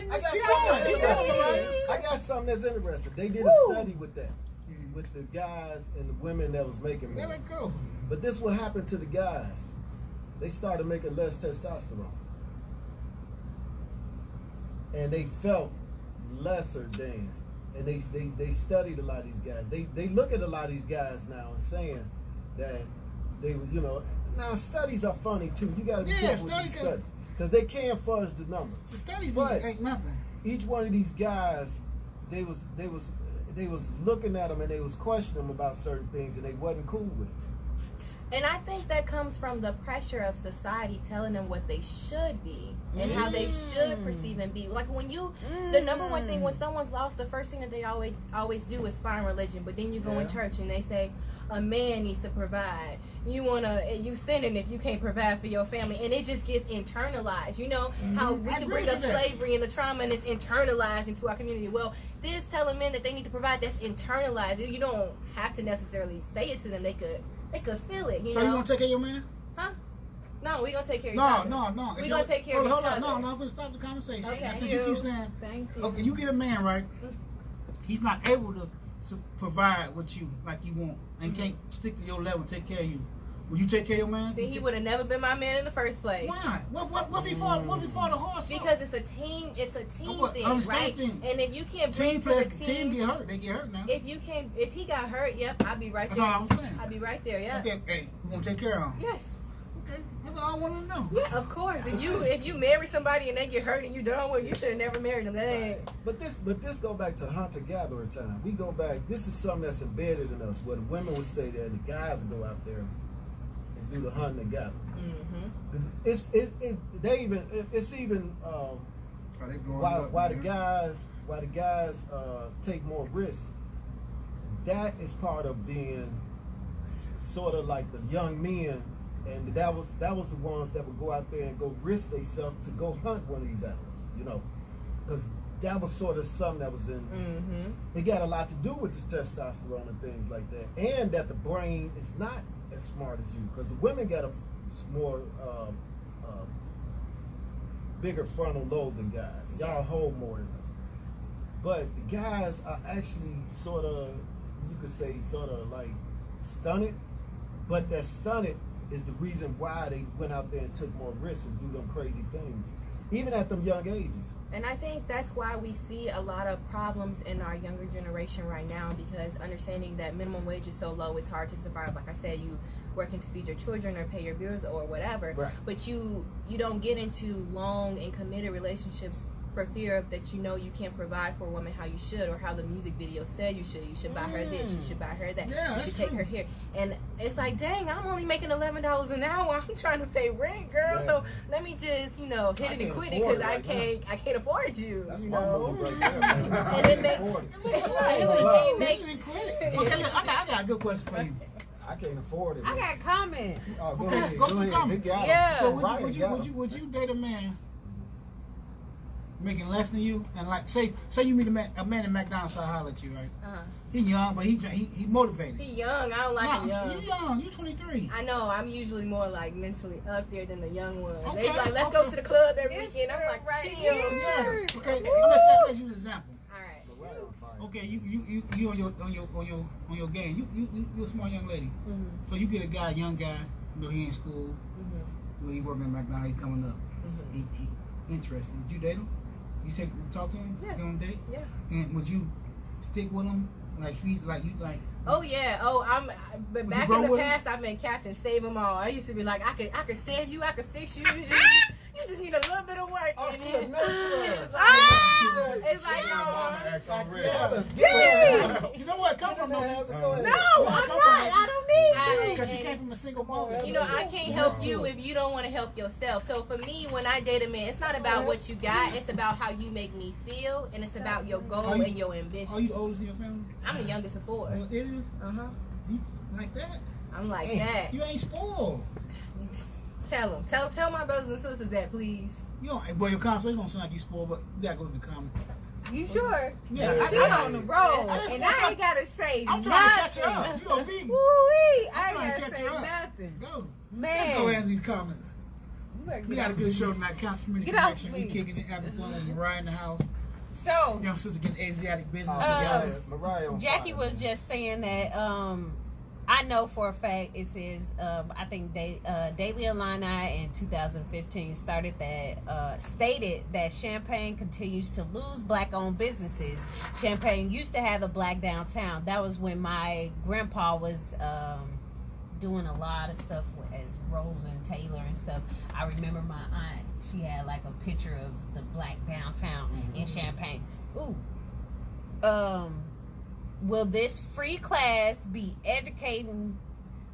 I got something that's interesting. They did a study with that, with the guys and the women that was making Let money. it go. But this what happened to the guys. They started making less testosterone. And they felt lesser than. And they studied a lot of these guys. They look at a lot of these guys now and saying that they were, now studies are funny too. You gotta be Yeah, careful with studies these can- studies. Because they can fudge the numbers. The studies But- ain't nothing. Each one of these guys, they was looking at them and they was questioning them about certain things and they wasn't cool with it. And I think that comes from the pressure of society telling them what they should be and how they should perceive and be. Like when the number one thing when someone's lost, the first thing that they always do is find religion. But then you go in church and they say a man needs to provide. You sinning if you can't provide for your family, and it just gets internalized. You know how we I can agree bring with up that. slavery and the trauma, and it's internalized into our community. Well, this telling men that they need to provide, that's internalized. You don't have to necessarily say it to them. They could feel it. You So know. you gonna take care of your man? Huh? No, we gonna take care of each No, other. no. We gonna take care of each hold other. on. No, I'm gonna stop the conversation. Okay. Since you keep saying, Thank you. okay, you get a man, right? He's not able to provide what you like you want and can't stick to your level and take care of you. Will you take care of your man? Then he would have never been my man in the first place. Why? What if he fought the horse? Because it's a team. It's a team What? thing, Understand right? team. And if you can't bring team to the players, team, team get hurt. They get hurt now. if he got hurt, yep, I'll be right That's there. all I'm saying. I'll be right there. Yeah. Okay, hey, you gonna take care of him? Yes. Okay, that's all I want to know. Yeah, of course. If you marry somebody and they get hurt and you done with, you should have never married them. That ain't. But this go back to hunter-gatherer time. We go back, this is something that's embedded in us, where the women would stay there and the guys would go out there and do the hunting together. Mm-hmm. It's even they blowing why it up, why the man. guys take more risks. That is part of being sort of like the young men, and that was the ones that would go out there and go risk themselves to go hunt one of these animals, you know, because that was sort of something that was in. Mm-hmm. It got a lot to do with the testosterone and things like that, and that the brain is not as smart as you, because the women got a more bigger frontal lobe than guys. Y'all hold more than us, but the guys are actually sort of, you could say, sort of like stunted, but that stunted is the reason why they went out there and took more risks and do them crazy things, even at them young ages. And I think that's why we see a lot of problems in our younger generation right now, because understanding that minimum wage is so low, it's hard to survive. Like I said, you working to feed your children or pay your bills or whatever, Right. but you don't get into long and committed relationships for fear of that, you know, you can't provide for a woman how you should, or how the music video said you should. You should buy her this, you should buy her that, Yeah, you that's should take true. her here. And it's like, dang, I'm only making $11 an hour. I'm trying to pay rent, girl. Yeah. So let me just, you know, hit I it and can't quit it, afford because it right I can't afford you. That's you my know. move right there, man. And it makes Afford it. it makes Hit it and quit it. Okay, look, I got a good question for you. I can't afford it. I man. got comments. Oh, go Okay, ahead. go Go to ahead. comments. They got 'em. Yeah. So Right, would you date a man making less than you, and like say you meet a man in McDonald's, I holler at you, right? He young, but he motivated. he young. I don't like him Nah, young. you young. You 23. I know. I'm usually more like mentally up there than the young ones. They Okay, like, let's go okay. to the club every It's weekend. I'm like, right chill. here. Yeah. Okay, Woo. let's use an example. All right. Right on fire. Okay, you on your game. You a smart young lady. Mm-hmm. So you get a young guy. You know he in school. Mm-hmm. Well, he working at McDonald's. He coming up. Mm-hmm. He interested. Would you date him? You talk to him? Yeah. You on a date? Yeah. And would you stick with him? Like you like. Oh yeah. Oh, but Would back you in grow the with him? past, I've been Captain Save 'em all. I used to be like, I could save you. I could fix you. You just need a little bit of work. Oh, and she then- a nurturer. It's like, You know where it come from? No, Don't I'm you? not. I'm not. I don't need Because she came from a single mother. You know, I can't help you if you don't want to help yourself. So for me, when I date a man, it's not about what you got. It's about how you make me feel, and it's about your goal Are you- and your Are ambition. you the oldest in your family? I'm the youngest of four. Well, is you? Uh-huh. You like that? I'm like Hey, that. You ain't spoiled. Tell them. Tell my brothers and sisters that, please. You don't. Boy, your conversation don't sound like you spoiled, but you gotta go to the comments. You sure? Yeah, She I- on the road, I just and want I ain't gotta say I'm trying to catch nothing. her up. You gonna beat me. Woo-wee, I I'm ain't trying to gotta catch say her up. nothing. Go. Let's go Man, answer these comments. you better We get got a off good me. show tonight. Council Community Get off Connection. We me. kicking it, having fun with Mariah in the house. So, Young sister getting Asiatic business Oh, together. Mariah on Jackie fire. was just saying that I know for a fact it says I think Daily Illini in 2015 stated that Champaign continues to lose black-owned businesses. Champaign used to have a black downtown. That was when my grandpa was doing a lot of stuff as Rose and Taylor and stuff. I remember my aunt, she had like a picture of the black downtown in Champaign. Ooh. Will this free class be educating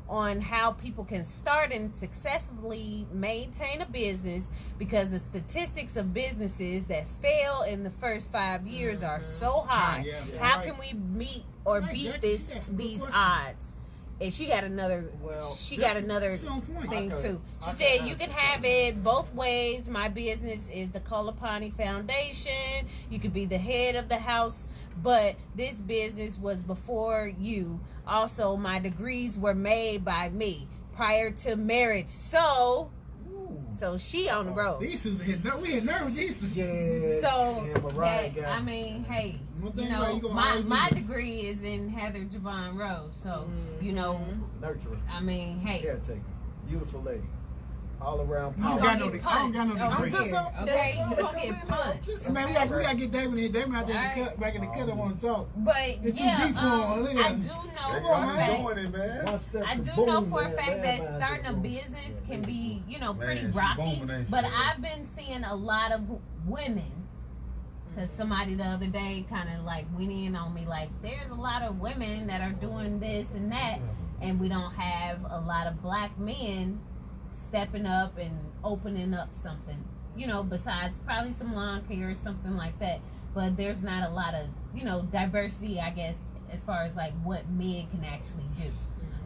on how people can start and successfully maintain a business, because the statistics of businesses that fail in the first 5 years are so high? Yeah, yeah, How right. can we meet or Right, beat Jackie, she got some good these questions. odds? And she got another Well, got another She on point. thing Okay. too. She I said can you can answer have something. it both ways. My business is the Kolapani Foundation. You could be the head of the house, but this business was before you. Also, my degrees were made by me prior to marriage. So she on the road. These sisters hit nerve. We hit nerve with these sisters. Yeah. So yeah, Mariah that, got I mean, hey, One you thing know, about you gonna my always be- degree is in Heather Javon Rose. So you know, nurturer, I mean, hey. caretaker, beautiful lady, all around I power. don't got no degree. I don't got no Over degree. just here, so- okay? just You so- gonna get punched. Man, we gotta get Damon here. Damon out there in the Alright. cut, back in the cut. I want to talk. But It's too yeah, deep for him. Look at I him. do know They for a gonna be fact. doing it, man. One step I to do boom, know for a man. fact that Landmines starting a are boom. business can be, you know, pretty Man, she rocky. booming that But shit. I've been seeing a lot of women. Because somebody the other day kind of like went in on me like, there's a lot of women that are doing this and that. and we don't have a lot of black men stepping up and opening up something, you know, besides probably some lawn care or something like that. But there's not a lot of, you know, diversity, I guess, as far as like what men can actually do.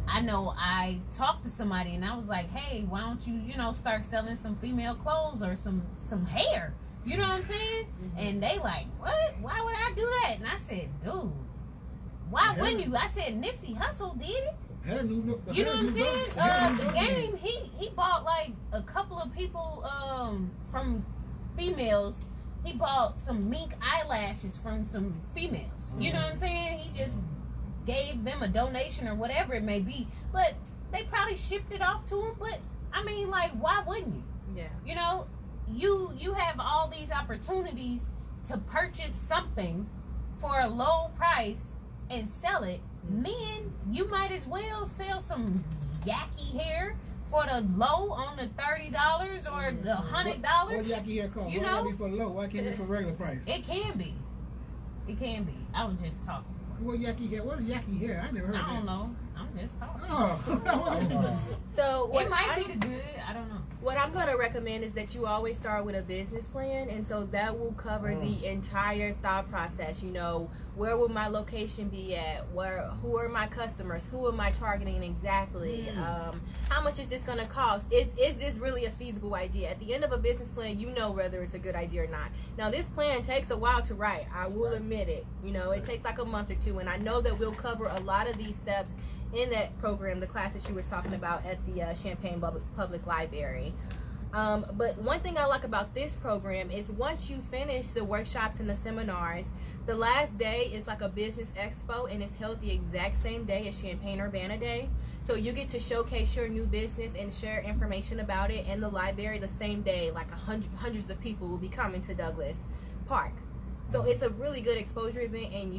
I know I talked to somebody and I was like, hey, why don't you, you know, start selling some female clothes or some hair? You know what I'm saying? And they like, what? Why would I do that? And I said, dude, why wouldn't you? I said, Nipsey Hussle did it. You know what I'm saying? The Game, he bought like a couple of people from females. He bought some mink eyelashes from some females. You know what I'm saying? He just gave them a donation or whatever it may be. But they probably shipped it off to him. But I mean, like, why wouldn't you? Yeah. You know, you have all these opportunities to purchase something for a low price and sell it. Men, you might as well sell some yaki hair for the low on the $30 or the $100. What yaki hair cost? You Why know? gotta be for low? Why can't it be for regular price? It can be. It can be. I was just talking. What yaki hair? What is yaki hair? I never heard of I that. don't know. I'm just talking. Oh. So It might be the good. I don't know. what I'm going to recommend is that you always start with a business plan, and so that will cover the entire thought process. You know, where will my location be at? Who are my customers? Who am I targeting exactly? How much is this going to cost? Is this really a feasible idea? At the end of a business plan, you know whether it's a good idea or not. Now, this plan takes a while to write. I will admit it. You know, it takes like a month or two, and I know that we'll cover a lot of these steps in that program, the class that you were talking about at the Champaign Public Library. But one thing I like about this program is once you finish the workshops and the seminars, the last day is like a business expo, and it's held the exact same day as Champaign-Urbana Day. So you get to showcase your new business and share information about it in the library the same day. Like hundreds of people will be coming to Douglas Park. So it's a really good exposure event, and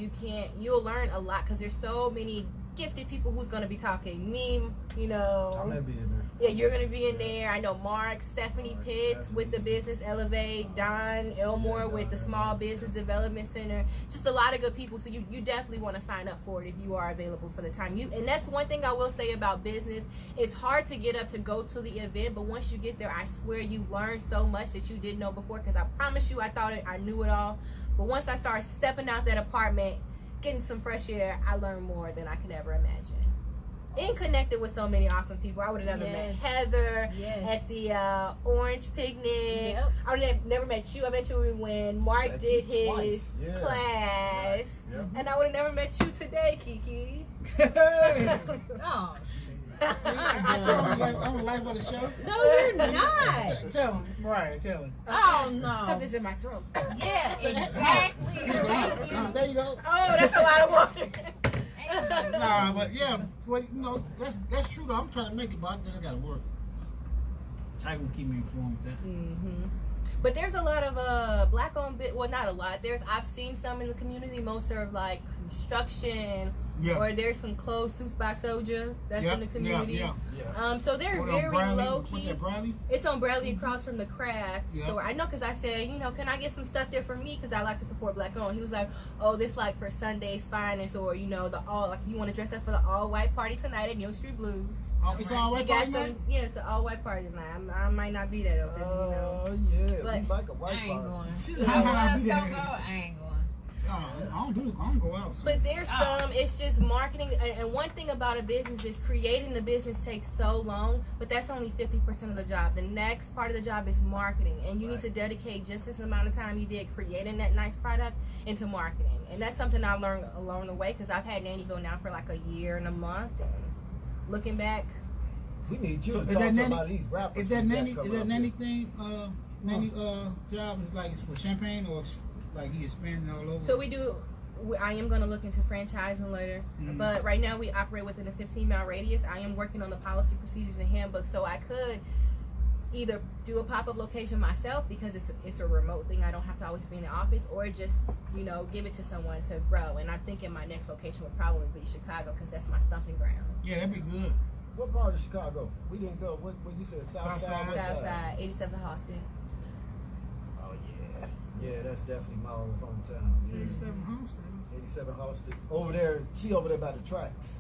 you'll learn a lot because there's so many gifted people who's going to be talking. Me, you know. I'm gonna be in there. Yeah, you're going to be in there. I know Mark, Stephanie Pitts with the Business Elevate, Don Elmore with the Small Business Development Center. Just a lot of good people. So you definitely want to sign up for it if you are available for the time. And that's one thing I will say about business. It's hard to get up to go to the event, but once you get there, I swear you learn so much that you didn't know before, because I promise you I thought I knew it all. But once I started stepping out that apartment, getting some fresh air, I learned more than I could ever imagine. And connected with so many awesome people. I would have never met Heather at the Orange Picnic. I would have never met you. I met you when Mark did his class. And I would have never met you today, Kiki. Hey. Oh, I told him I'm a life of the show. no, you're not. Tell him, Mariah, tell him. Oh, no. Something's in my throat. Yeah, exactly. Thank you. There you go. Oh, that's a lot of water. Nah, but yeah, well, you know, that's true though. I'm trying to make it, but I think I gotta work. I gonna keep me informed with that. But there's a lot of black-owned well, not a lot. I've seen some in the community. Most are like construction, or there's some clothes, Suits by Soja, that's in the community. So they're very low-key. It's on Bradley across from the craft store. I know, because I said, you know, can I get some stuff there for me? Because I like to support black-owned. He was like, oh, this like for Sunday's Finest, or, you know, like you want to dress up for the all-white party tonight at New York Street Blues. Oh, it's all-white party tonight? Yeah, it's an all-white party tonight. I might not be there, though, because, you know. Yeah, But we like a white I ain't party. going. I ain't going. I don't go out. So. But there's some, it's just marketing. And one thing about a business is creating the business takes so long, but that's only 50% of the job. The next part of the job is marketing. And you need to dedicate just this amount of time you did creating that nice product into marketing. And that's something I learned along the way, because I've had Nannyville now for like a year and a month. And looking back, We need you So to is talk that to nanny- some of these rappers. Is that we got nanny? Is coming that up nanny here. thing? Nanny job is like for Champaign, or like you expanding all over? so I am going to look into franchising later, but right now we operate within a 15-mile radius. I am working on the policy, procedures, and handbook, so I could either do a pop-up location myself, because it's a remote thing. I don't have to always be in the office, or just, you know, give it to someone to grow. And I'm thinking my next location would probably be Chicago, because that's my stomping ground. Yeah, that'd be good. What part of Chicago? We didn't go. What you said? South side. West side? Southside, 87 Halsted. Oh yeah, yeah. That's definitely my old hometown. Yeah. 87 Homestead. 87 Halsted. Over there. She over there by the tracks.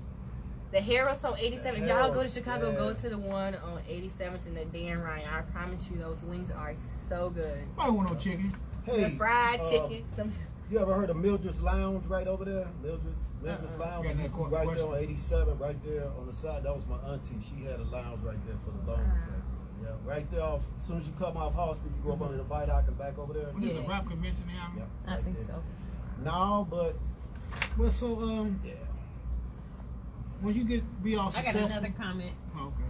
The Harris on 87th. If y'all go to Harris, Chicago, yeah. go to the one on 87th and the Dan Ryan. I promise you, those wings are so good. I want no chicken. Hey, The fried chicken. You ever heard of Mildred's Lounge right over there? Mildred's Lounge. Yeah, It used to be right there on 87, right there on the side. That was my auntie. She had a lounge right there for the longest. Yeah, right there. Off, as soon as you come off Halsted, you go up under the Vidoc and back over there. What is a Yeah. rap convention now? Yep, I right think there. so. No, but Well, so yeah. when you be all I got successful. another comment. Oh, okay.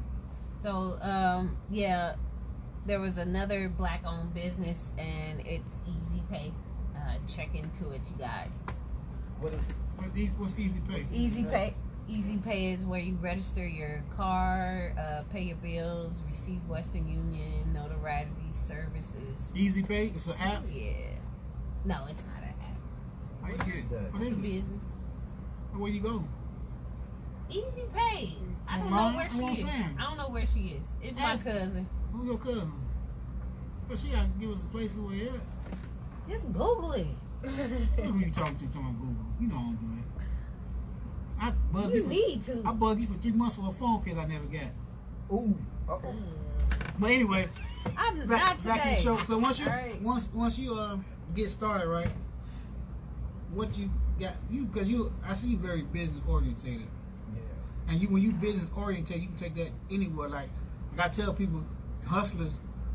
So, yeah, there was another black-owned business, and it's Easy Pay. Check into it, you guys. What is it? What's easy pay? Easy Pay. Easy Pay is where you register your car, pay your bills, receive Western Union, notoriety services. Easy pay. It's an app. Yeah. No, it's not an app. How you What get is it? that? What It's is a it? business. Where you go? Easy Pay. I don't Online? know where That's what I'm she is. saying. I don't know where she is. It's my Ask- cousin. Who's your cousin? But she gotta give us a place where you at. Just Google it. Who you talking to? Talking Google. You know I'm doing. I bugged You you. need to. I bugged you for 3 months for a phone case I never got. Ooh, uh-oh. But anyway, I'm not back to the today. show. So once you All right. once you get started, right? What you got? Because I see you very business orientated, Yeah. and when you business oriented, you can take that anywhere. Like I tell people, hustlers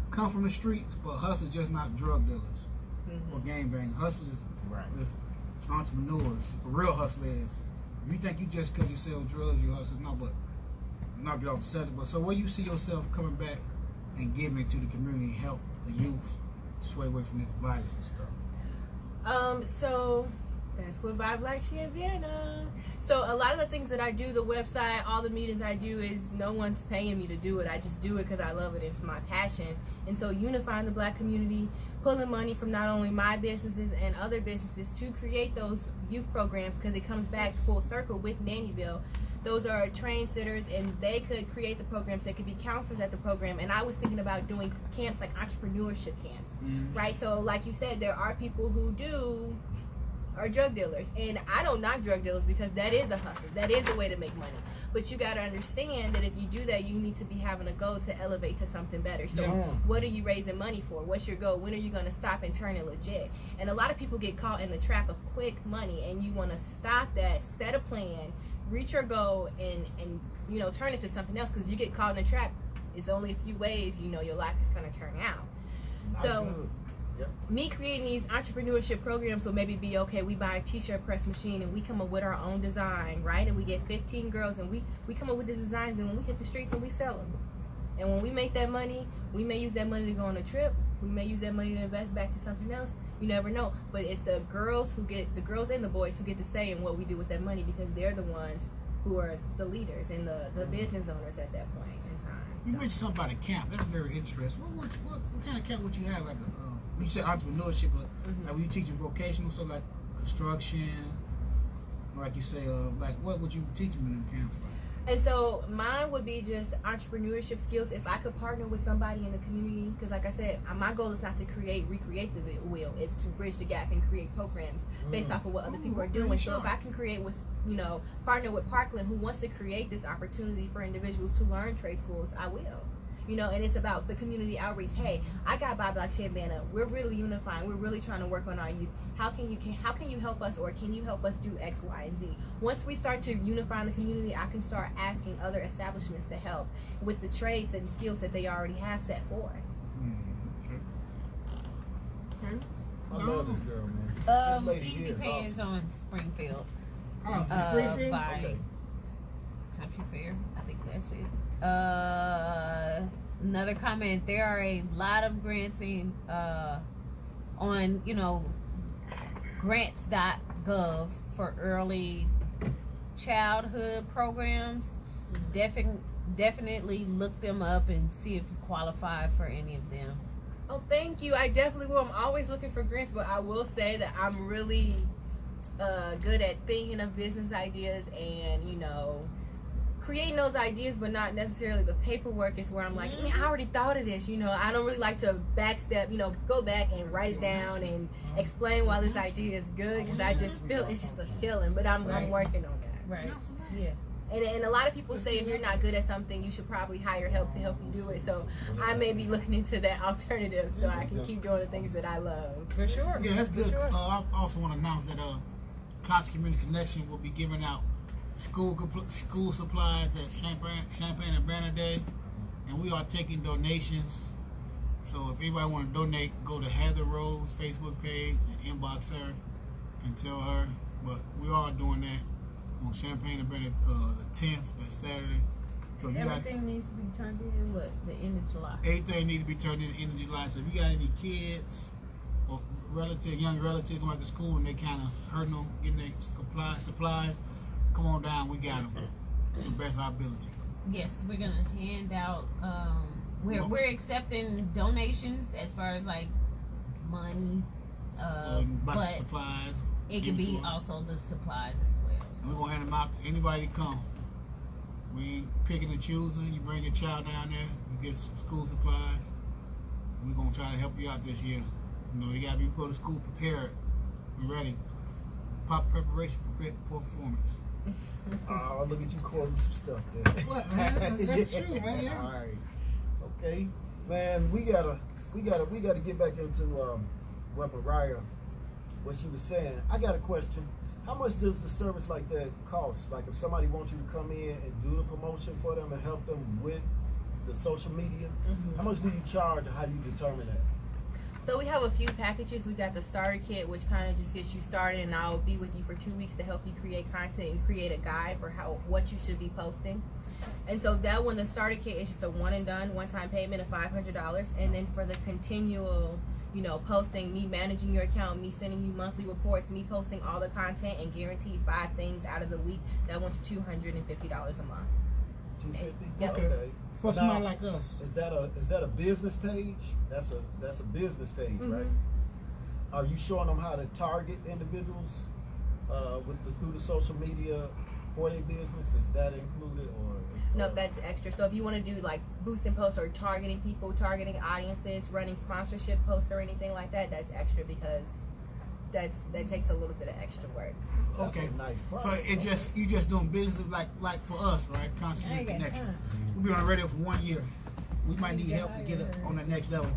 come from the streets, but hustlers just not drug dealers or gangbangers. Hustlers Right. is entrepreneurs. A real hustler is. If you think you just because you sell drugs, you hustle, no. But not get off the subject. But so where you see yourself coming back and giving to the community, and help the youth sway away from this violence and stuff. So that's what Vibe Black She in Vienna. So a lot of the things that I do, the website, all the meetings I do, is no one's paying me to do it. I just do it because I love it. It's my passion. And so unifying the black community, pulling money from not only my businesses and other businesses to create those youth programs, because it comes back full circle with Nannyville. Those are trained sitters, and they could create the programs. They could be counselors at the program. And I was thinking about doing camps like entrepreneurship camps, right? So like you said, there are people who are drug dealers, and I don't knock drug dealers because that is a hustle. That is a way to make money. But you got to understand that if you do that, you need to be having a goal to elevate to something better. So Yeah. what are you raising money for? What's your goal? When are you going to stop and turn it legit? And a lot of people get caught in the trap of quick money, and you want to stop that, set a plan, reach your goal, and turn it to something else, because you get caught in the trap. It's only a few ways your life is going to turn out. Not So good. Yep. me creating these entrepreneurship programs will maybe be, okay, we buy a t-shirt press machine and we come up with our own design, right? And we get 15 girls and we come up with the designs, and when we hit the streets and we sell them. And when we make that money, we may use that money to go on a trip. We may use that money to invest back to something else. You never know. But it's the girls and the boys who get to say in what we do with that money, because they're the ones who are the leaders and the business owners at that point in time. You So- mentioned something about a camp. That's very interesting. What kind of camp would you have? Like when you say entrepreneurship, but like when you teaching vocational, so like construction, or like you say, like what would you teach them in them camps? Like? And so mine would be just entrepreneurship skills. If I could partner with somebody in the community, because like I said, my goal is not to recreate the wheel. It's to bridge the gap and create programs based off of what other people are doing. So if I can create with, partner with Parkland, who wants to create this opportunity for individuals to learn trade schools, I will. And it's about the community outreach. Hey, I got Vibe Black She in Vienna. We're really unifying. We're really trying to work on our youth. How can you help us, or can you help us do X, Y, and Z? Once we start to unify the community, I can start asking other establishments to help with the trades and skills that they already have set forward. Okay. I love this girl, man. This lady Easy here is Pay awesome. is on Springfield. Oh, it's Springfield? By Okay. Country Fair. I think that's it. Another comment. There are a lot of grants on grants.gov for early childhood programs. Definitely look them up and see if you qualify for any of them. Oh, thank you. I definitely will. I'm always looking for grants, but I will say that I'm really good at thinking of business ideas and, creating those ideas, but not necessarily the paperwork is where I'm like, man, I already thought of this. I don't really like to backstep, go back and write it down and explain why this idea is good, because I just feel it's just a feeling, but I'm working on that. Right. Yeah. And a lot of people say if you're not good at something, you should probably hire help to help you do it. So I may be looking into that alternative so I can keep doing the things that I love. For sure. Yeah, that's good. For sure. I also want to announce that Conscious Community Connection will be giving out school supplies at Champaign and Banner Day, and we are taking donations. So if anybody want to donate, go to Heather Rose Facebook page and inbox her and tell her. But we are doing that on Champaign and Banner the 10th, that Saturday. So you Everything needs to be turned in, what, the end of July? everything needs to be turned in the end of July. So if you got any kids or young relatives come back to school and they kind of hurting them getting their supplies, come on down. We got them to the best of our ability. Yes, we're gonna hand out. We're accepting donations as far as like money, Buy but some supplies. it give can them be to 'em. also the supplies as well. And we're gonna hand them out to anybody that come. We ain't picking and choosing. You bring your child down there, you get some school supplies. We're gonna try to help you out this year. You know, you gotta go to school prepared and ready. Pop preparation, prepared for performance. Oh, look at you quoting some stuff there. What, man? That's true, man. Yeah. All right. Okay, man. We gotta get back into what Mariah, what she was saying. I got a question. How much does the service like that cost? Like if somebody wants you to come in and do the promotion for them and help them with the social media, how much do you charge, or how do you determine that? So we have a few packages. We got the starter kit, which kind of just gets you started, and I'll be with you for 2 weeks to help you create content and create a guide for what you should be posting. And so that one, the starter kit is just a one and done, one-time payment of $500, and then for the continual, posting, me managing your account, me sending you monthly reports, me posting all the content and guaranteed 5 things out of the week, that one's $250 a month. $250. Yep. Okay. For somebody like us. Is that a business page? That's a business page, right? Are you showing them how to target individuals through the social media for their business? Is that included, or No, that's extra. So if you want to do like boosting posts or targeting people, targeting audiences, running sponsorship posts or anything like that, that's extra because that takes a little bit of extra work. that's Okay. a nice price. So you just doing business like for us, right? Constant Connection. We'll be on the radio for 1 year. We might need help to get it on the next level.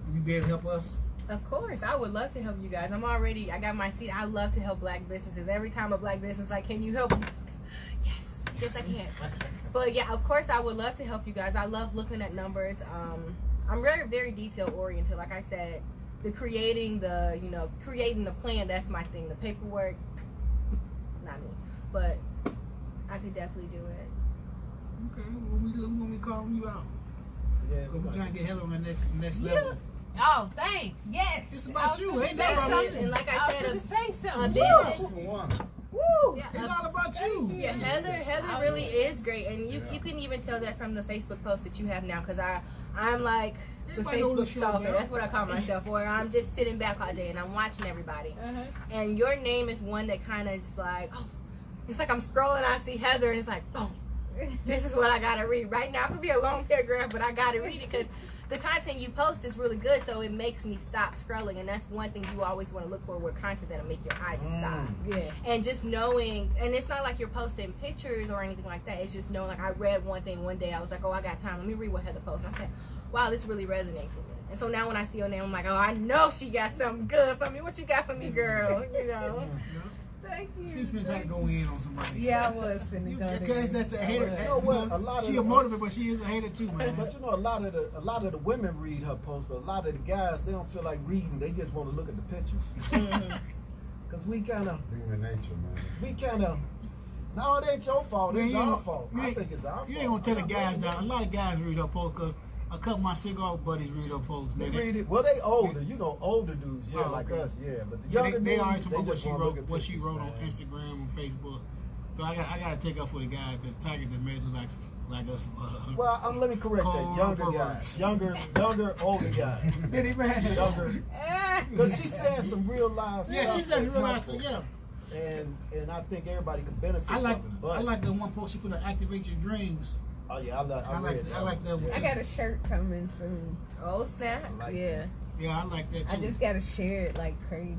Will you be able to help us? Of course, I would love to help you guys. I got my seat. I love to help black businesses. Every time a black business like, can you help me? Yes, I can. But yeah, of course, I would love to help you guys. I love looking at numbers. I'm very, very detail oriented. Like I said, creating the plan, that's my thing. The paperwork, not me, but I could definitely do it. Okay, when we calling you out. Yeah, We're trying to get Heather on the next level. Oh, thanks. Yes. It's about you, ain't Say that about something. me? And like I I said, was gonna say something. business. Woo. Yeah, It's all about you. Yeah, Heather really is great, and you can even tell that from the Facebook post that you have now, because I'm like the Everybody know Facebook the show, stalker. girl. That's what I call myself, where I'm just sitting back all day and I'm watching everybody. And your name is one that kind of just like, oh, it's like I'm scrolling, I see Heather, and it's like, oh, this is what I gotta read right now. It could be a long paragraph, but I gotta read it because the content you post is really good, so it makes me stop scrolling, and that's one thing you always want to look for with content that'll make your eye just stop. Yeah. And just knowing, and it's not like you're posting pictures or anything like that, it's just knowing, like I read one thing one day, I was like, oh, I got time, let me read what Heather posted. And I said, wow, this really resonates with me. And so now when I see your name, I'm like, oh, I know she got something good for me. What you got for me, girl? Thank you. She's been trying to go in on somebody. Yeah, I was finna go there. Because that's a hater. You know what? A lot She of a motivator, but she is a hater too, man. But a lot of the women read her posts, but a lot of the guys, they don't feel like reading. They just want to look at the pictures. Because we kind of, Human nature, man. no, it ain't your fault. It's Man, our fault. I think it's our fault. You ain't gonna tell the I'm not guys blaming down. A you. lot of guys read her post because a couple of my cigar buddies read her post, They man. read it. Well, they older. You know, older dudes. Yeah, Oh, like okay. us. Yeah, but the Yeah, younger they dudes, always they talk about just wanna look at what she pictures, wrote on man. Instagram and Facebook. So I gotta take up for the guys because Tiger just made it look like us. Well, let me correct that. Cold Younger perverts. guys, younger, older guys, Did he, man? younger. Because she's saying some real life Yeah, stuff. she said that's realized helpful. it. Yeah, And I think everybody can benefit I like from it. But the one post she put on Activate Your Dreams. oh yeah, I I read like that one. I got a shirt coming soon. Oh, snap. I like Yeah. Yeah, I like that too. I just gotta share it like crazy.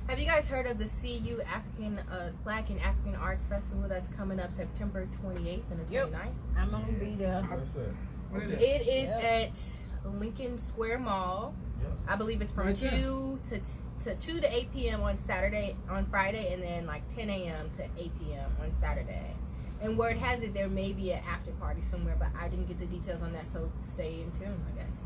Have you guys heard of the CU African Black and African Arts Festival that's coming up September 28th and the 29th? Yep. I'm gonna be there. That's it. What is it? It is Yep. at Lincoln Square Mall. Yep. I believe it's from Right there. 2 to 8 p.m. on Friday, and then like 10 a.m. to 8 p.m. on Saturday. And word has it there may be an after party somewhere, but I didn't get the details on that, so stay in tune, I guess.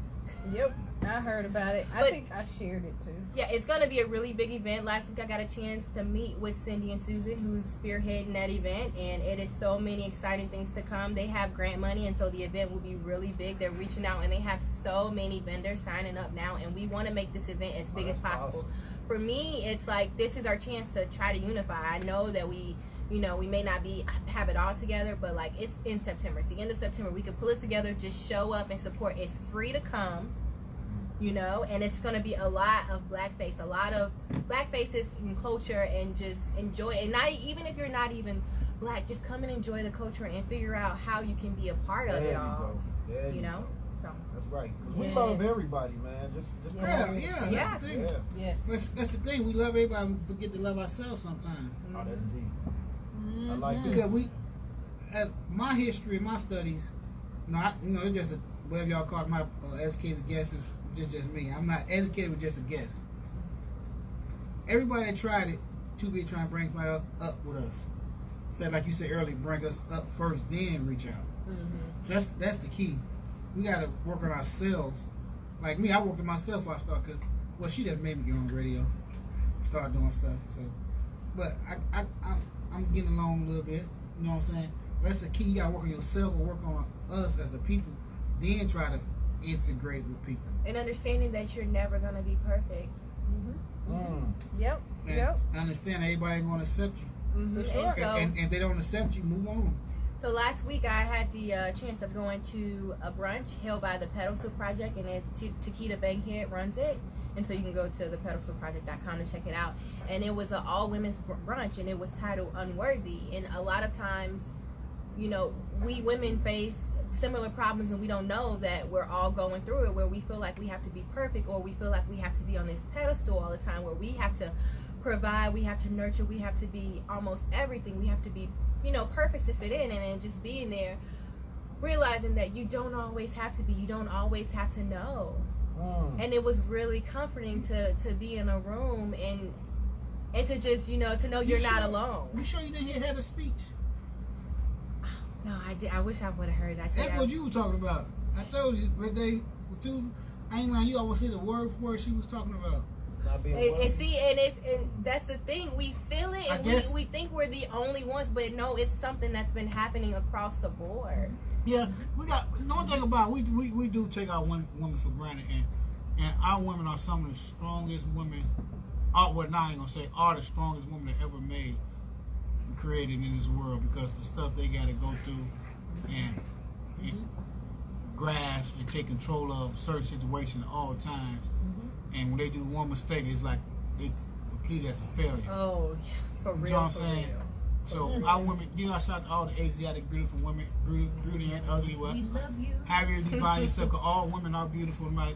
Yep, I heard about it. I But- think I shared it too. Yeah, it's going to be a really big event. Last week I got a chance to meet with Cindy and Susan, who's spearheading that event, and it is so many exciting things to come. They have grant money, and so the event will be really big. They're reaching out, and they have so many vendors signing up now, and we want to make this event as big as that's possible. awesome. For me, it's like this is our chance to try to unify. I know that we may not have it all together, but like it's in September. It's the end of September. We could pull it together, just show up and support. It's free to come. And it's going to be a lot of blackface, a lot of black faces and culture, and just enjoy it. And not even if you're not even black, just come and enjoy the culture and figure out how you can be a part of There it you all. go. There You know, go. so That's right. Because we Yes. love everybody, man. Just come Yeah, on in. yeah, that's Yeah. the thing. Yeah. Yes. That's the thing. We love everybody and forget to love ourselves sometimes. Oh, that's deep. I like it. Because as my history and my studies, it's just whatever y'all call it, my educated guesses, just me. I'm not educated with just a guess. Everybody that tried it, too big trying to bring somebody else up with us. Said like you said earlier, bring us up first, then reach out. So that's the key. We got to work on ourselves. Like me, I worked on myself before I started. Well, she just made me get on the radio, start doing stuff. So, but I'm getting along a little bit. You know what I'm saying? That's the key. You got to work on yourself or work on us as a people. Then try to integrate with people. and understanding that you're never going to be perfect. Yep. And Yep. understand everybody ain't going to accept you. And sure. so, And if they don't accept you, move on. So last week I had the chance of going to a brunch held by the Pedestal Project, and Takita Bankhead runs it. And so you can go to thepedestalproject.com to check it out. And it was an all-women's brunch, and it was titled Unworthy. And a lot of times, we women face similar problems, and we don't know that we're all going through it, where we feel like we have to be perfect, or we feel like we have to be on this pedestal all the time, where we have to provide, we have to nurture, we have to be almost everything. We have to be perfect to fit in, and then just being there, realizing that you don't always have to be, you don't always have to know. And it was really comforting to be in a room and to just, to know you're not alone. You sure you didn't hear Heather's speech? No, I did. I wish I would have heard it. That's what you were talking about. I told you, but I ain't lying, you almost hear the word for word she was talking about. Not being And worthy. see, and that's the thing. We feel it, I and guess- we think we're the only ones, but no, it's something that's been happening across the board. Yeah, we got no thing about it, we do take our women for granted, and our women are some of the strongest women. Now I ain't gonna say are the strongest women that ever made and created in this world, because the stuff they got to go through and grasp and take control of certain situations all the time. And when they do one mistake, it's like they complete as a failure. Oh, yeah, for You real. know what I'm for saying? real. So our women, give a shout to all the Asiatic beautiful women, beauty and ugly. Well, We love you. however you define yourself, 'cause all women are beautiful, no matter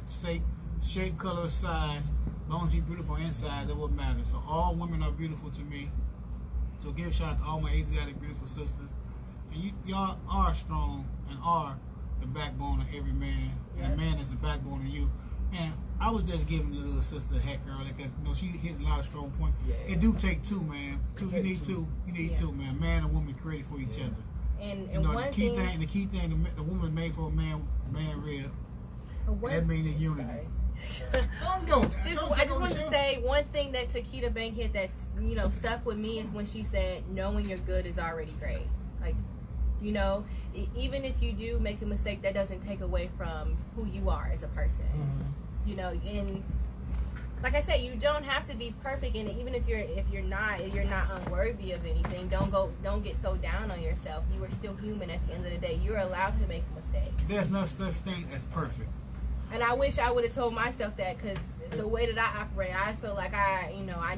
shape, color, size. As long as you're beautiful inside, that's what matters. So all women are beautiful to me. So give a shout out to all my Asiatic beautiful sisters. And y'all are strong and are the backbone of every man. And a man is the backbone of you. And I was just giving the little sister heck earlier, because she hits a lot of strong points. Yeah. It do take two, man. You take need two. two. You need Yeah. two, man. Man and woman created for each other. And You know, one the key thing, the woman made for a man rib. That means unity. Don't go. I just wanted to say one thing that Takita Bankhead that's stuck with me is when she said, "Knowing you're good is already great." Like, even if you do make a mistake, that doesn't take away from who you are as a person. And like I said, you don't have to be perfect, and even if you're not unworthy of anything, don't get so down on yourself. You are still human at the end of the day. You're allowed to make mistakes. There's no such thing as perfect. And I wish I would have told myself that, because the way that I operate, I feel like I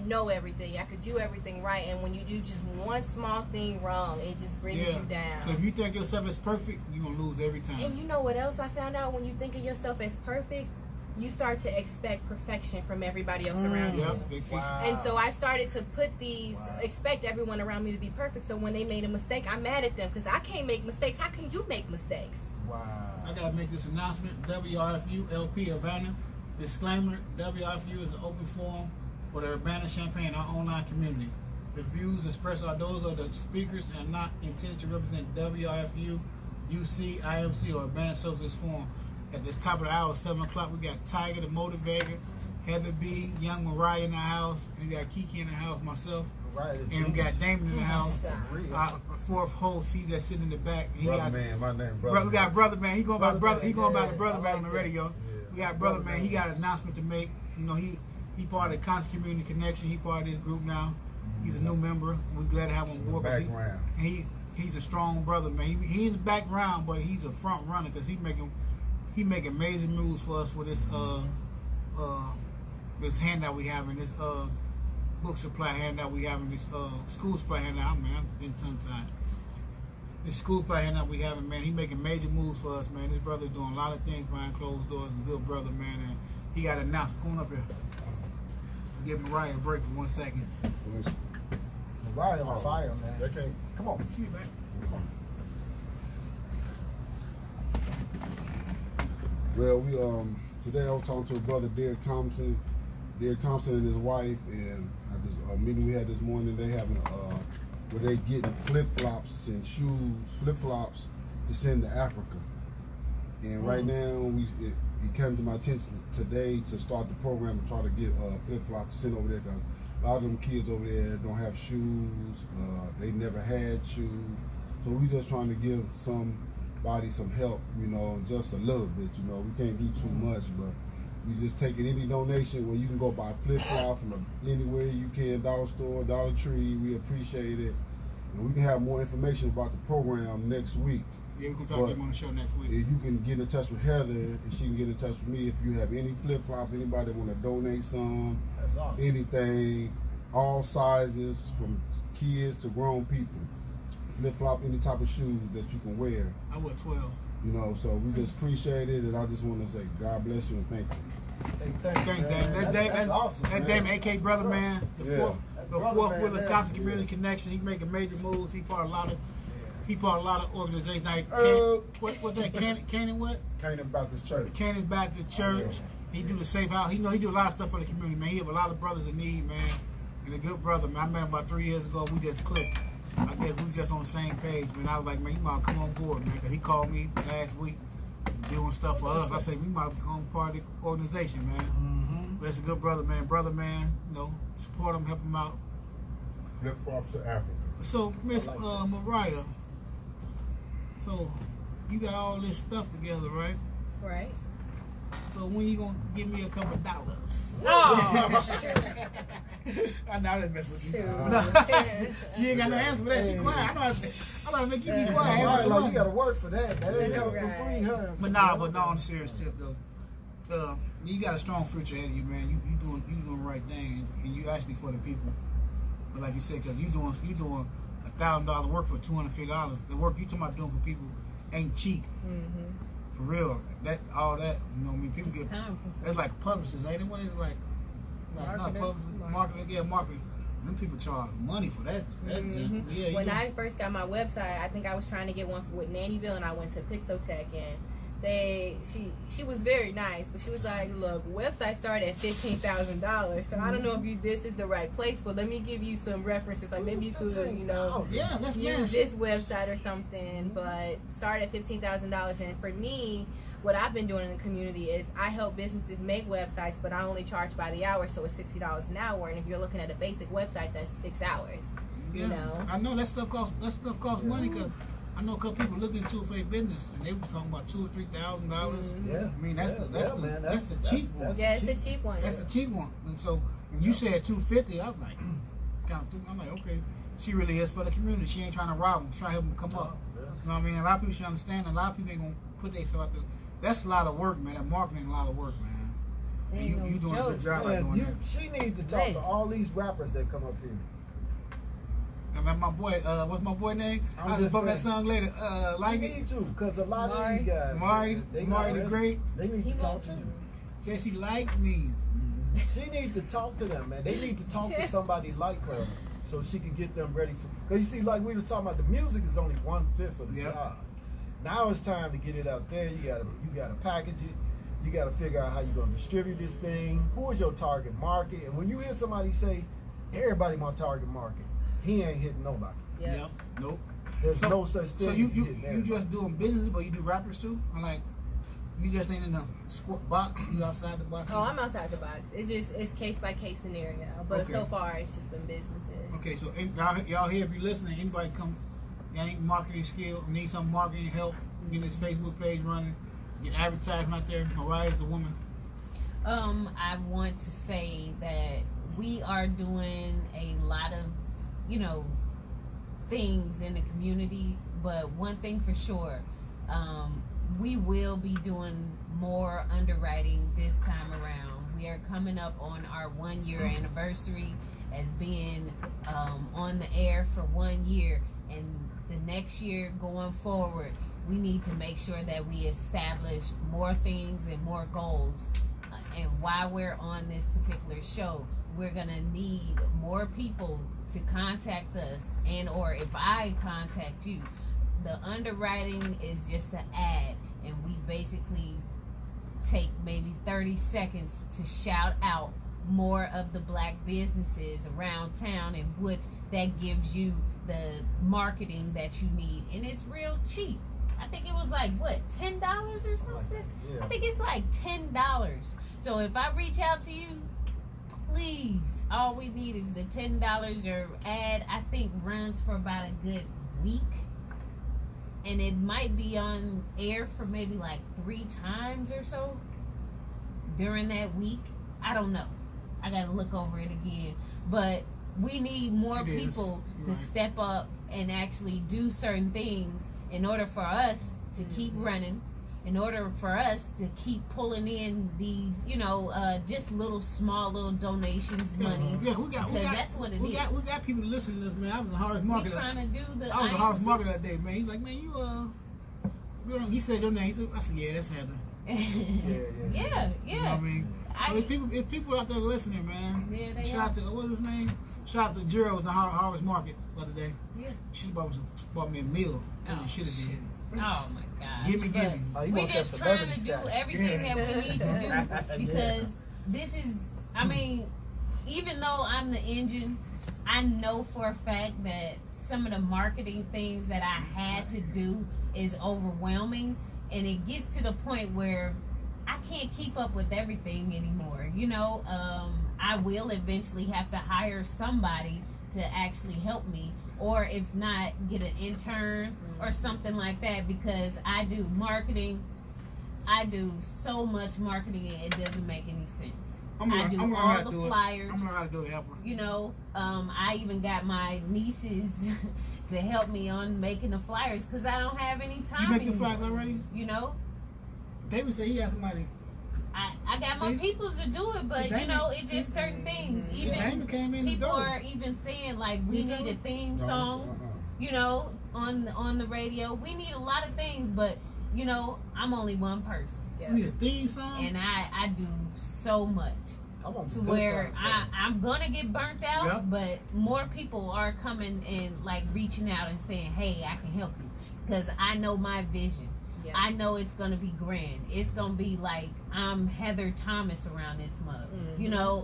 know everything. I could do everything right, and when you do just one small thing wrong, it just brings you down. So if you think yourself is perfect, you're gonna lose every time. And you know what else I found out? When you think of yourself as perfect, you start to expect perfection from everybody else around you. Wow. And so I started to put these, expect everyone around me to be perfect. So when they made a mistake, I'm mad at them because I can't make mistakes. How can you make mistakes? Wow. I gotta make this announcement. WRFU LP Urbana. Disclaimer: WRFU is an open forum for the Urbana Champaign, our online community. The views expressed are those of the speakers and not intended to represent WRFU, UC, IMC, or Urbana Socialist Forum. At this top of the hour, 7 o'clock, we got Tiger the Motivator, Heather B, Young Mariah in the house, and we got Kiki in the house, myself, Right. and we got Damon in the house. Stop. Our fourth host, he's just sitting in the back. He Brother got, man, my name we got Brother Man. He going by brother. He going by the Brother I Man like on the that. radio. Yeah. We got Brother Man. He got an announcement to make. You know, he part of the Conscious Community Connection. He part of this group now. He's a new member. We're glad to have him on board. 'Cause Background. He's a strong brother, man. He in the background, but he's a front runner because he making major moves for us with this this handout we have in this book supply handout we have in this school supply handout. Man, I've been tongue-tied. This school supply handout we having, man, he making major moves for us, man. This brother's doing a lot of things behind closed doors. A good brother, man, and he got announced. Come on up here. Give Mariah a break for 1 second. Mariah on fire, man. They can't. Come on. She back. Well, we today I was talking to a brother, Derek Thompson. Derek Thompson and his wife, and at this meeting we had this morning, they having where they getting flip flops and shoes, flip flops to send to Africa. And right now it came to my attention today to start the program to try to get flip flops sent over there because a lot of them kids over there don't have shoes. They never had shoes, so we just trying to give somebody some help, you know, just a little bit. You know, we can't do too much, but we just taking any donation where you can go buy flip flops from anywhere you can, dollar store, Dollar Tree. We appreciate it, and we can have more information about the program next week. Yeah, we can talk to him on the show next week. If you can get in touch with Heather, and she can get in touch with me if you have any flip flops, anybody want to donate some, That's awesome. anything, all sizes from kids to grown people. Flip flop, any type of shoes that you can wear. I wear 12. You know, so we just appreciate it, and I just want to say God bless you and thank you. Hey, thank you, Thanks, man. Dame. That's Dame. That's awesome. That's man. Dame, AK Brother Sure. Man. The Yeah. fourth, That's the Brother fourth Man Wheeler there. Conscious Community Yeah. Connection. He making major moves. He part of a lot of organizations. Like what that Canaan what? Canaan Baptist Church. Cannon's Baptist Church. He do the safe house. He do a lot of stuff for the community, man. He have a lot of brothers in need, man. And a good brother, man. I met him about 3 years ago. We just clicked. I guess we was just on the same page, man. I was like, man, you might come on board, man. Cause he called me last week doing stuff for us. I said, we might become part of the organization, man. Mm-hmm. But it's a good brother, man. Brother, man. You know, support him, help him out. Flip flops to Africa. So, Miss I like Mariah, so you got all this stuff together, right? Right? So when you gonna give me a couple dollars? Oh, shoot. I know I didn't mess with you. Shoot. No. She ain't got no answer for that. She quiet. I know how to make you be quiet. Have Right, some like money. you gotta work for that. That ain't coming for Right. free, huh? But no, on a serious tip though, you got a strong future ahead of you, man. You doing the right thing, and you actually for the people. But like you said, because you doing $1,000 work for $250. The work you talking about doing for people ain't cheap. Mm-hmm. For real, all that, you know what I mean? People get, Time consuming. it's like publishers, ain't it? What is it like not Marketing. publishers, marketing, yeah, marketing. Them people charge money for that. Mhm. Yeah, When you I first got my website, I think I was trying to get one with Nannyville, and I went to Pixotech, and she was very nice, but she was like, "Look, websites start at $15,000, so I don't know if this is the right place, but let me give you some references. Like maybe you could, yeah, that's use man. this website or something, but start at $15,000. And for me, what I've been doing in the community is I help businesses make websites, but I only charge by the hour, so it's $60 an hour. And if you're looking at a basic website, that's 6 hours. Yeah. You know, I know that stuff costs money because I know a couple people looking into it for their business, and they were talking about $2,000 or $3,000. Yeah. I mean that's man, the cheap one. yeah, it's a cheap one. That's the cheap one. And so when you said $250, I was like, I'm like, okay, she really is for the community. She ain't trying to rob them. She's trying to help them come up. You know what I mean? A lot of people should understand. A lot of people ain't gonna put themselves out there. That's a lot of work, man. That marketing, a lot of work, man. And Ain't no you doing a good joke. job at Man, doing that. she needs to talk Hey. to all these rappers that come up here. And my boy, what's my boy name? I'm I'll just bump that saying. song later. She Like it. need to, because a lot of Mari. these guys, Mari they the not- Great. They need He to talk won't to you. Said she liked me. She needs to talk to them, man. They need to talk to somebody like her so she can get them ready for. Because you see, like we was talking about, the music is only 1/5 of the Yep. job. Now it's time to get it out there. You gotta package it. You gotta figure out how you're gonna distribute this thing. Who is your target market? And when you hear somebody say, "Everybody my target market," he ain't hitting nobody. Yeah. Nope. There's So- no such thing. So as you hitting everybody. just doing business, but you do rappers too? I'm like, you just ain't in the box. You outside the box. Oh, I'm outside the box. It's case by case scenario, but Okay. so far it's just been businesses. Okay, so y'all here, if you're listening, anybody come, y'all ain't marketing skill, need some marketing help, get this Facebook page running, get advertisement out there. Mariah's the woman. I want to say that we are doing a lot of, things in the community, but one thing for sure, we will be doing more underwriting this time around. We are coming up on our 1 year anniversary as being on the air for 1 year, and the next year going forward, we need to make sure that we establish more things and more goals. And while we're on this particular show, we're gonna need more people to contact us, and or if I contact you, the underwriting is just an ad, and we basically take maybe 30 seconds to shout out more of the black businesses around town, in which that gives you the marketing that you need, and it's real cheap. I think it was like what, $10 or something? Yeah. I think it's like $10. So if I reach out to you, please, all we need is the $10. Your ad, I think, runs for about a good week, and it might be on air for maybe like 3 times or so during that week. I don't know. I gotta look over it again. But we need more It is. people You're to right. step up and actually do certain things in order for us to keep running, in order for us to keep pulling in these, just small little donations, money. Yeah, we got. Because that's what it we is. Got, we got people listening to this, man. I was the hardest We marketer. trying to do the. I was the hardest IMC. marketer that day, man. He's like, man, he said your name. I said, yeah, that's Heather. yeah, You know what I mean? So it's people out there listening, man. Yeah, they Shout out to, what was his name? Shout out to Jero, was the Harvest Market the other day. Yeah. She bought me a meal. Oh, You should have did. Oh my God. Give me. Oh, you We want just that trying to celebrity do status. everything Yeah. that we need to do because this is, even though I'm the engine, I know for a fact that some of the marketing things that I had to do is overwhelming, and it gets to the point where I can't keep up with everything anymore. I will eventually have to hire somebody to actually help me, or if not, get an intern or something like that, because I do marketing. I do so much marketing, and it doesn't make any sense. I do all the flyers. I'm learning how to do it. Help her. I even got my nieces to help me on making the flyers because I don't have any time You make the anymore. flyers already? David said he had somebody. I got my See? peoples to do it, but See, Damon- it's just certain things. Damon Even came in the people door. are even saying like we You need a theme No, song, on the radio. We need a lot of things, but I'm only one person, Yeah. You need a theme song? and I do so much. I want To the good where times song. I'm gonna get burnt out, Yeah. but more people are coming and like reaching out and saying, "Hey, I can help you," because I know my vision. Yeah. I know it's gonna be grand. It's gonna be like I'm Heather Thomas around this mug,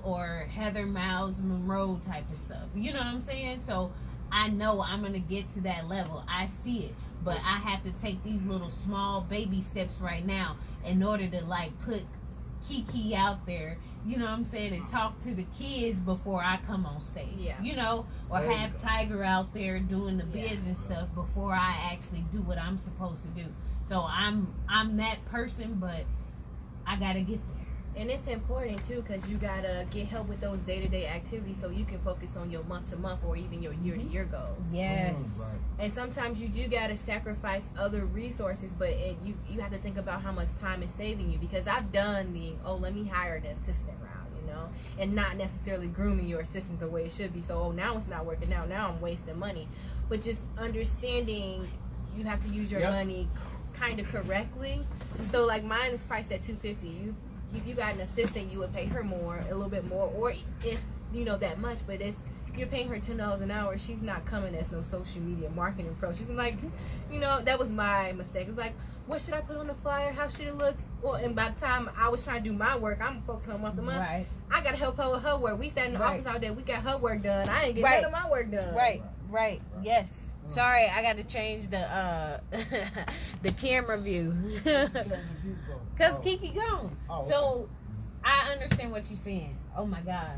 or Heather Miles Monroe type of stuff. You know what I'm saying? So I know I'm gonna get to that level. I see it, but I have to take these little small baby steps right now in order to like put Kiki out there, you know what I'm saying, and talk to the kids before I come on stage. Yeah. Or There you have go. Tiger out there doing the Yeah. biz and stuff before I actually do what I'm supposed to do. So I'm that person, but I gotta get there. And it's important too because you gotta get help with those day-to-day activities so you can focus on your month-to-month or even your year-to-year goals. Yes. Right. And sometimes you do gotta sacrifice other resources, but you have to think about how much time it's saving you. Because I've done let me hire an assistant route, and not necessarily grooming your assistant the way it should be. So now it's not working out. Now I'm wasting money. But just understanding you have to use your Yep. money kind of correctly. So like mine is priced at $250. if you got an assistant, you would pay her more, a little bit more, or if you know that much. But you're paying her $10 an hour. She's not coming as no social media marketing pro. She's like, you know, that was my mistake. It was like, what should I put on the flyer? How should it look? Well, and by the time I was trying to do my work, I'm focused on month to month. Right. I got to help her with her work. We sat in the Right. office all day. We got her work done. I ain't getting Right. none of my work done. Right. Yes. Sorry, I got to change the the camera view. Cause Kiki gone. Oh, So I understand what you're saying. Oh my gosh.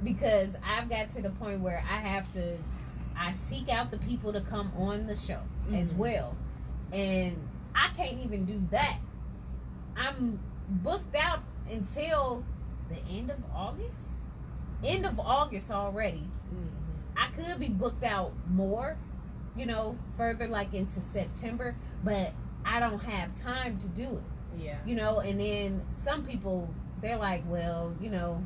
Because I've got to the point where I seek out the people to come on the show as well. And I can't even do that. I'm booked out until the end of August. End of August already. I could be booked out more, you know, further like into September, but I don't have time to do it. Yeah. You know, and then some people, they're like, well, you know,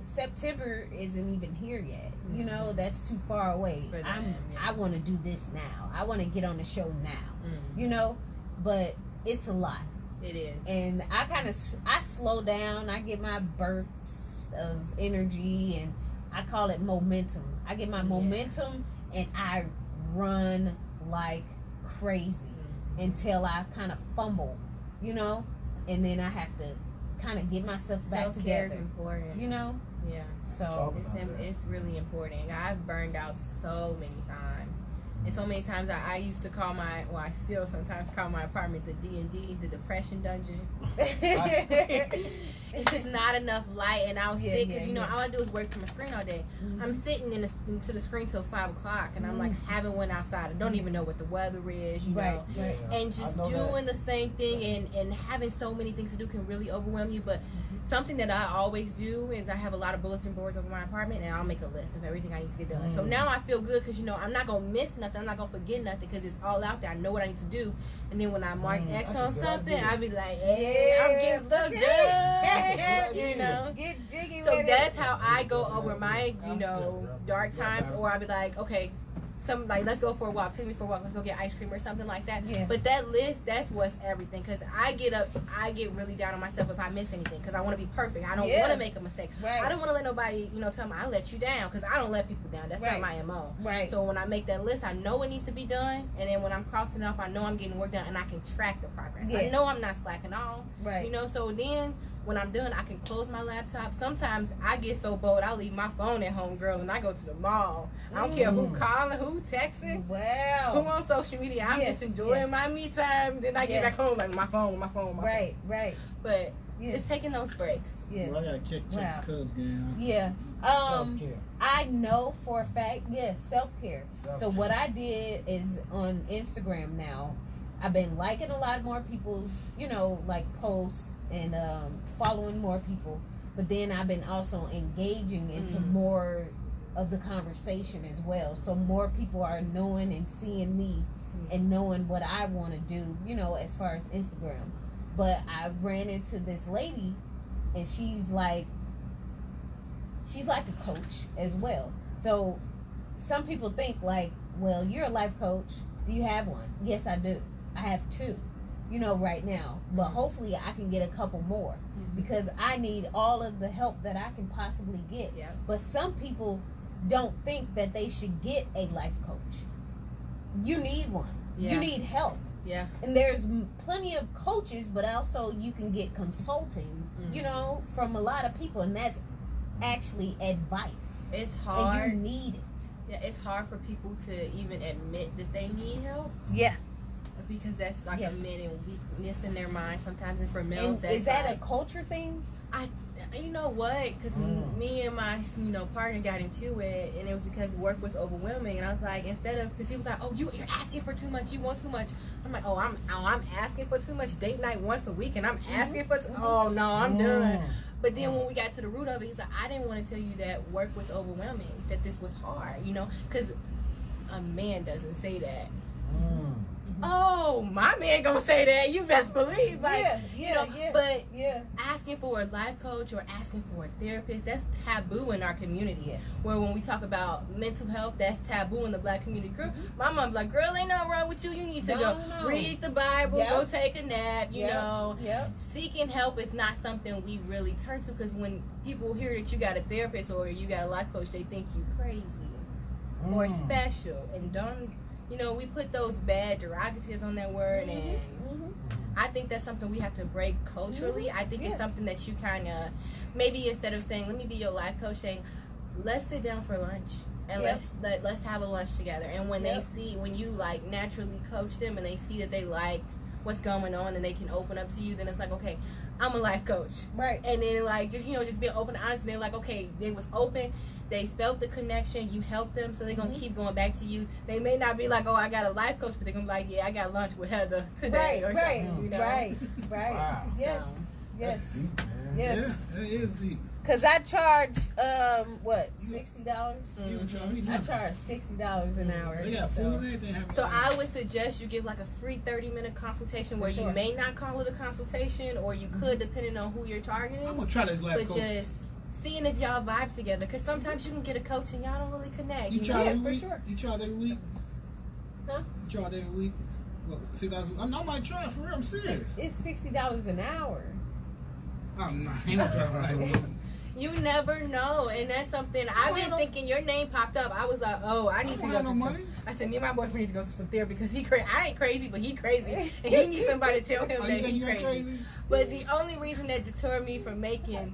September isn't even here yet. You know, that's too far away. For them, yeah. I want to do this now. I want to get on the show now. Mhm. You know, but it's a lot. It is. And I slow down. I get my bursts of energy, and I call it momentum. I get my momentum, and I run like crazy until I kind of fumble, you know, and then I have to kind of get myself back Self-care is together, important. you know. Yeah. So It's really important. I've burned out so many times. And so many times I used to call I still sometimes call my apartment the D&D, the depression dungeon. It's just not enough light, and I was sick because, you know, all I do is work from a screen all day. I'm sitting into the screen till 5 o'clock, and I'm like, haven't went outside. I don't even know what the weather is, you know. Right. And just doing the same thing and having so many things to do can really overwhelm you. But something that I always do is I have a lot of bulletin boards over my apartment, and I'll make a list of everything I need to get done. So now I feel good because, you know, I'm not going to miss nothing. I'm not going to forget nothing because it's all out there. I know what I need to do. And then when I mark X on something, I'll be like, hey, I'm getting stuff done. You know? Get jiggy So with that's it. how I go over my, you know, dark times. Or I'll be like, okay, let's go for a walk. Take me for a walk. Let's go get ice cream or something like that. Yeah. But that list, that's what's everything. Because I get really down on myself if I miss anything. Because I want to be perfect. I don't want to make a mistake. Right. I don't want to let nobody, you know, tell me I let you down. Because I don't let people down. That's not my MO. Right. So when I make that list, I know what needs to be done. And then when I'm crossing off, I know I'm getting work done. And I can track the progress. Yeah. I know I'm not slacking off. Right. You know, so then when I'm done, I can close my laptop. Sometimes I get so bold, I leave my phone at home, girl, and I go to the mall. I don't care who calling, who texting, who Wow. on social media. I'm just enjoying my me time. Then I get back home like my phone. Right. But just taking those breaks. Yeah. Well, I gotta check the Cubs game. Yeah. Self-care. I know for a fact, self-care. So Self-care. what I did is on Instagram now, I've been liking a lot more people's, you know, like posts and following more people. But then I've been also engaging into more of the conversation as well. So more people are knowing and seeing me and knowing what I want to do, you know, as far as Instagram. But I ran into this lady, and she's like a coach as well. So some people think like, well, you're a life coach. Do you have one? Yes, I do. I have 2, you know, right now. But hopefully I can get a couple more because I need all of the help that I can possibly get. Yeah. But some people don't think that they should get a life coach. You need one. Yeah. You need help. Yeah. And there's plenty of coaches, but also you can get consulting, you know, from a lot of people, and that's actually advice. It's hard. And you need it. Yeah, it's hard for people to even admit that they need help Yeah. because that's like admitting weakness in their mind sometimes. And for males, And is that a culture thing? You know what? Because me and my partner got into it, and it was because work was overwhelming. And I was like, because he was like, "Oh, you're asking for too much. You want too much." I'm like, "Oh, I'm asking for too much. Date night once a week, and I'm asking for. Oh no, I'm done." But then when we got to the root of it, he's like, "I didn't want to tell you that work was overwhelming. That this was hard. You know, because a man doesn't say that." oh, my man gonna say that. You best believe, like, But yeah. asking for a life coach or asking for a therapist, that's taboo in our community. Yeah. Where when we talk about mental health, that's taboo in the Black community. Girl, my mom be like, girl, ain't nothing wrong with you. You need to go read the Bible, Yep. go take a nap, you know. Yep. Seeking help is not something we really turn to, because when people hear that you got a therapist or you got a life coach, they think you crazy or special, and don't, you know, we put those bad derogatives on that word, and I think that's something we have to break culturally. I think it's something that you kind of, maybe instead of saying, let me be your life coach, saying, let's sit down for lunch and let's have a lunch together. And when they see, when you like naturally coach them and they see that they like what's going on and they can open up to you, then it's like, okay, I'm a life coach. Right. And then like, just, you know, just being open and honest, and they're like, okay, they was open, they felt the connection, you helped them, so they're going to keep going back to you. They may not be like, oh, I got a life coach, but they're going to be like, yeah, I got lunch with Heather today or something, you know? Right. Wow. Yes. That's deep, man. Yes. Yeah, that is deep. Cause I charge what, $60? You can charge me I nothing. charge $60 an hour. They got so. food and everything. So I would suggest you give like a free 30-minute consultation where you may not call it a consultation, or you could, depending on who you're targeting. I'm gonna try this life But coach. just seeing if y'all vibe together, because sometimes you can get a coach and y'all don't really connect. You know? charge every for week? sure. You charge every week? Huh? You charge every week? What, $6,000? I might try for real. I'm serious. It's $60 an hour. Oh, no. I ain't gonna try right. You never know, and that's something I've been thinking. Your name popped up. I was like, oh, I need to don't go have to no some. money. I said, me and my boyfriend need to go to some therapy because he crazy. I ain't crazy, but he crazy, and he needs somebody to tell him Oh, that you think he you ain't crazy. crazy? But the only reason that deterred me from making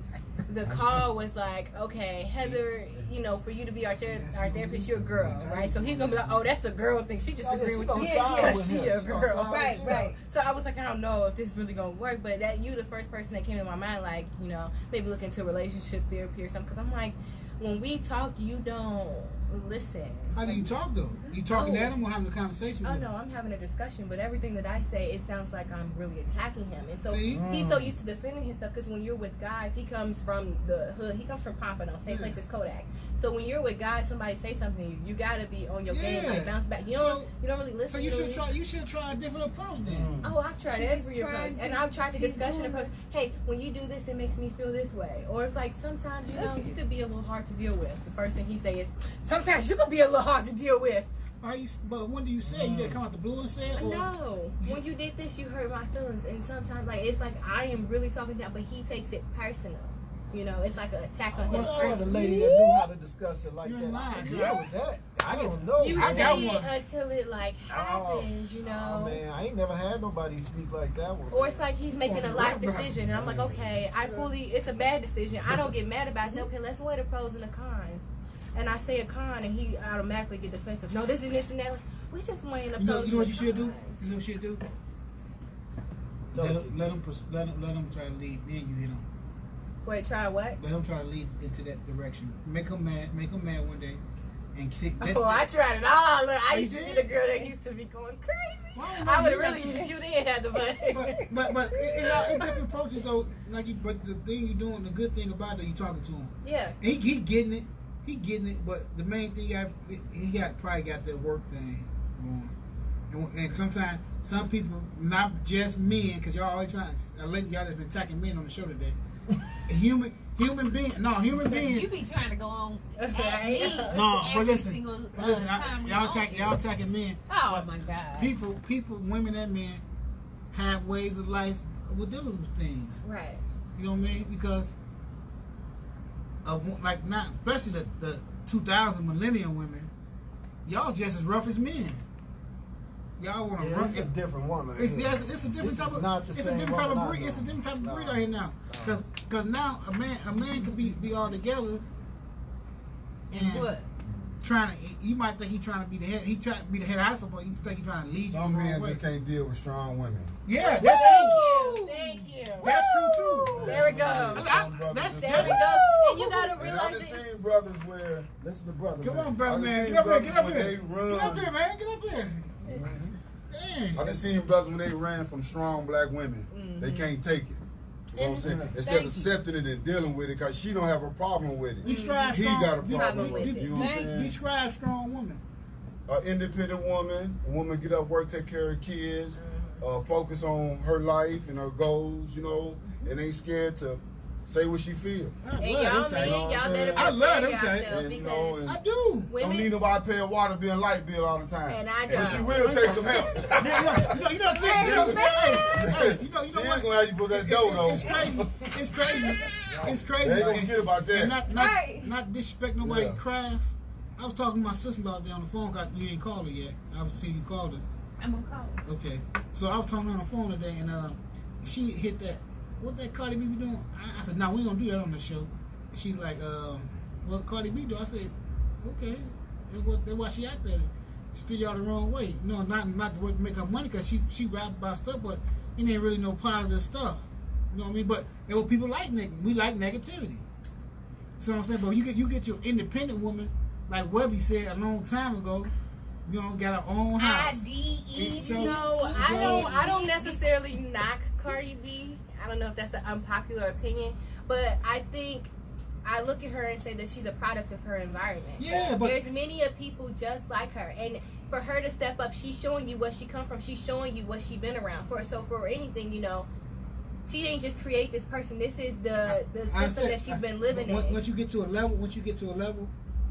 the call was like, okay, Heather, you know, for you to be our therapist, you're a girl, right? So he's gonna be like, oh, that's a girl thing. She just agreed with you because she a girl. Right. So I was like, I don't know if this really gonna work, but that you the first person that came in my mind, like, you know, maybe look into relationship therapy or something. Because I'm like, when we talk, you don't listen. How do you talk though? You talking at him or having a conversation Oh with no, him? I'm having a discussion, but everything that I say, it sounds like I'm really attacking him, and so See? he's so used to defending himself. Because when you're with guys, he comes from the hood, he comes from Pompano, same place as Kodak. So when you're with guys, somebody say something to you, you gotta be on your game, like bounce back. You don't really listen. So you should try a different approach then. Oh, I've tried every She's approach, trying and to- I've tried the she's discussion doing approach. Hey, when you do this, it makes me feel this way. Or it's like sometimes you could be a little hard to deal with. The first thing he say is, sometimes you could be a little hard to deal with. But when do you say you gotta come out the blue and say it? Or? No, when you did this, you hurt my feelings, and sometimes like it's like I am really talking down, but he takes it personal. You know, it's like an attack on his What's the person. lady that knew how to discuss it like You that? ain't lying, I girl. yeah, with that. I don't know. You I got say one. it until it like happens, you know. Oh man, I ain't never had nobody speak like that one. Or it's like he's making a life decision, and I'm like, okay, it's a bad decision. I don't get mad about it. I say, okay, let's weigh the pros and the cons. And I say a con, and he automatically get defensive. No, this and this and that. We just weighing the pros. You know what and you should do? cons. You know what you should do? Tell Let them. him try to lead. Then you hit him. Wait, try what? Let him try to lead into that direction. Make him mad one day, and see. Oh, I tried it all. Look, I You used to be did? the girl that used to be going crazy. Well, I would you really got- used you then, Heather, But it's different approaches though. Like you, but the thing you're doing, the good thing about it, you talking to him. yeah. He getting it. He getting it. But the main thing he probably got that work thing going. And sometimes some people, not just men, because y'all always trying. Lately y'all just been attacking men on the show today. human being. No, human being. You be trying to go on at Okay. me No, but every listen, single time we y'all on here. attacking men. Oh my God. People, women and men have ways of life with dealing with things. Right. You know what I mean? Because of like not, especially the 2000 millennial women, y'all just as rough as men. Y'all want to Yeah, run. it's a different woman. It's here. it's a different This type is of not the it's a same different type woman of I breed. know. It's a different type of breed No. out here now. Because now a man can be all together and What? trying to. You might think he's trying to be the head. He trying to be the head of household, but you think he's trying to lead you Some the wrong men way. just can't deal with strong women. Yeah, Thank that's you. Thank you. That's true too. There it goes. Some brothers That's just There can't. it goes. And you gotta And I realize just this. seen brothers where Listen to brother. Come man. on, brother I man. just Get up seen here. Get up brothers here. when they Get up run. here, man. Get up here. Dang. I just seen brothers when they ran from strong black women. They can't take it. You know what I'm saying? And- Instead thank of you. accepting it and dealing with it, because she don't have a problem with He it. strives He strong. got a He- problem he- with it. You know what I'm He saying? describes strong woman. an independent woman. A woman get up, work, take care of her kids, focus on her life and her goals, you know, and ain't scared to say what she feel. And y'all better I love them prepare type. yourself And, you because know, and I do. don't need nobody paying water bill and light bill all the time. And I But she don't. will take some help. You know, She is gonna have you put that dough though. It's crazy. It's crazy. It's crazy. They ain't gonna forget about And that. not disrespect nobody Yeah. craft. I was talking to my sister-in-law today on the phone. You ain't called her yet. I was seeing you called her. I'm gonna call her. Okay. So I was talking to her on the phone today, and she hit that. What that Cardi B be doing? I said, no, we ain't gonna do that on the show. And she's like, what Cardi B do? I said, okay. That's why she out there. Steer y'all the wrong way. No, not to make her money, because she rap about stuff, but it ain't really no positive stuff. You know what I mean? But there were people like we like negativity. So I'm saying, but you get your independent woman, like Webby said a long time ago. You know, got her own house. IDE. So- No, I don't necessarily knock Cardi B. I don't know if that's an unpopular opinion, but I think I look at her and say that she's a product of her environment. Yeah, but There's many of people just like her, and for her to step up, she's showing you where she come from. She's showing you what she's been around for. So for anything, you know, she didn't just create this person. This is the system that she's been living in. Once you get to a level,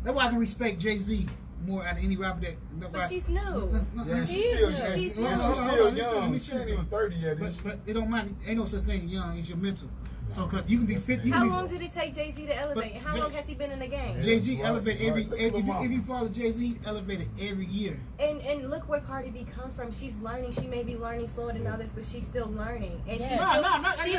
that's why I can respect Jay-Z more out of any rapper that. But she's new. Yeah, She's still, new. yeah, She's yeah, new. she's still young. She ain't even 30 yet. is she? But it don't matter. Ain't no such thing as young. It's your mental. So cause you can be fit. You How can long did it take Jay-Z to elevate? But How long has he been in the game? Jay-Z Right, elevate right. Look at Lamar. if you follow Jay-Z, elevated every year. And look where Cardi B comes from. She's learning. She may be learning slower than others, but she's still learning. And she's No,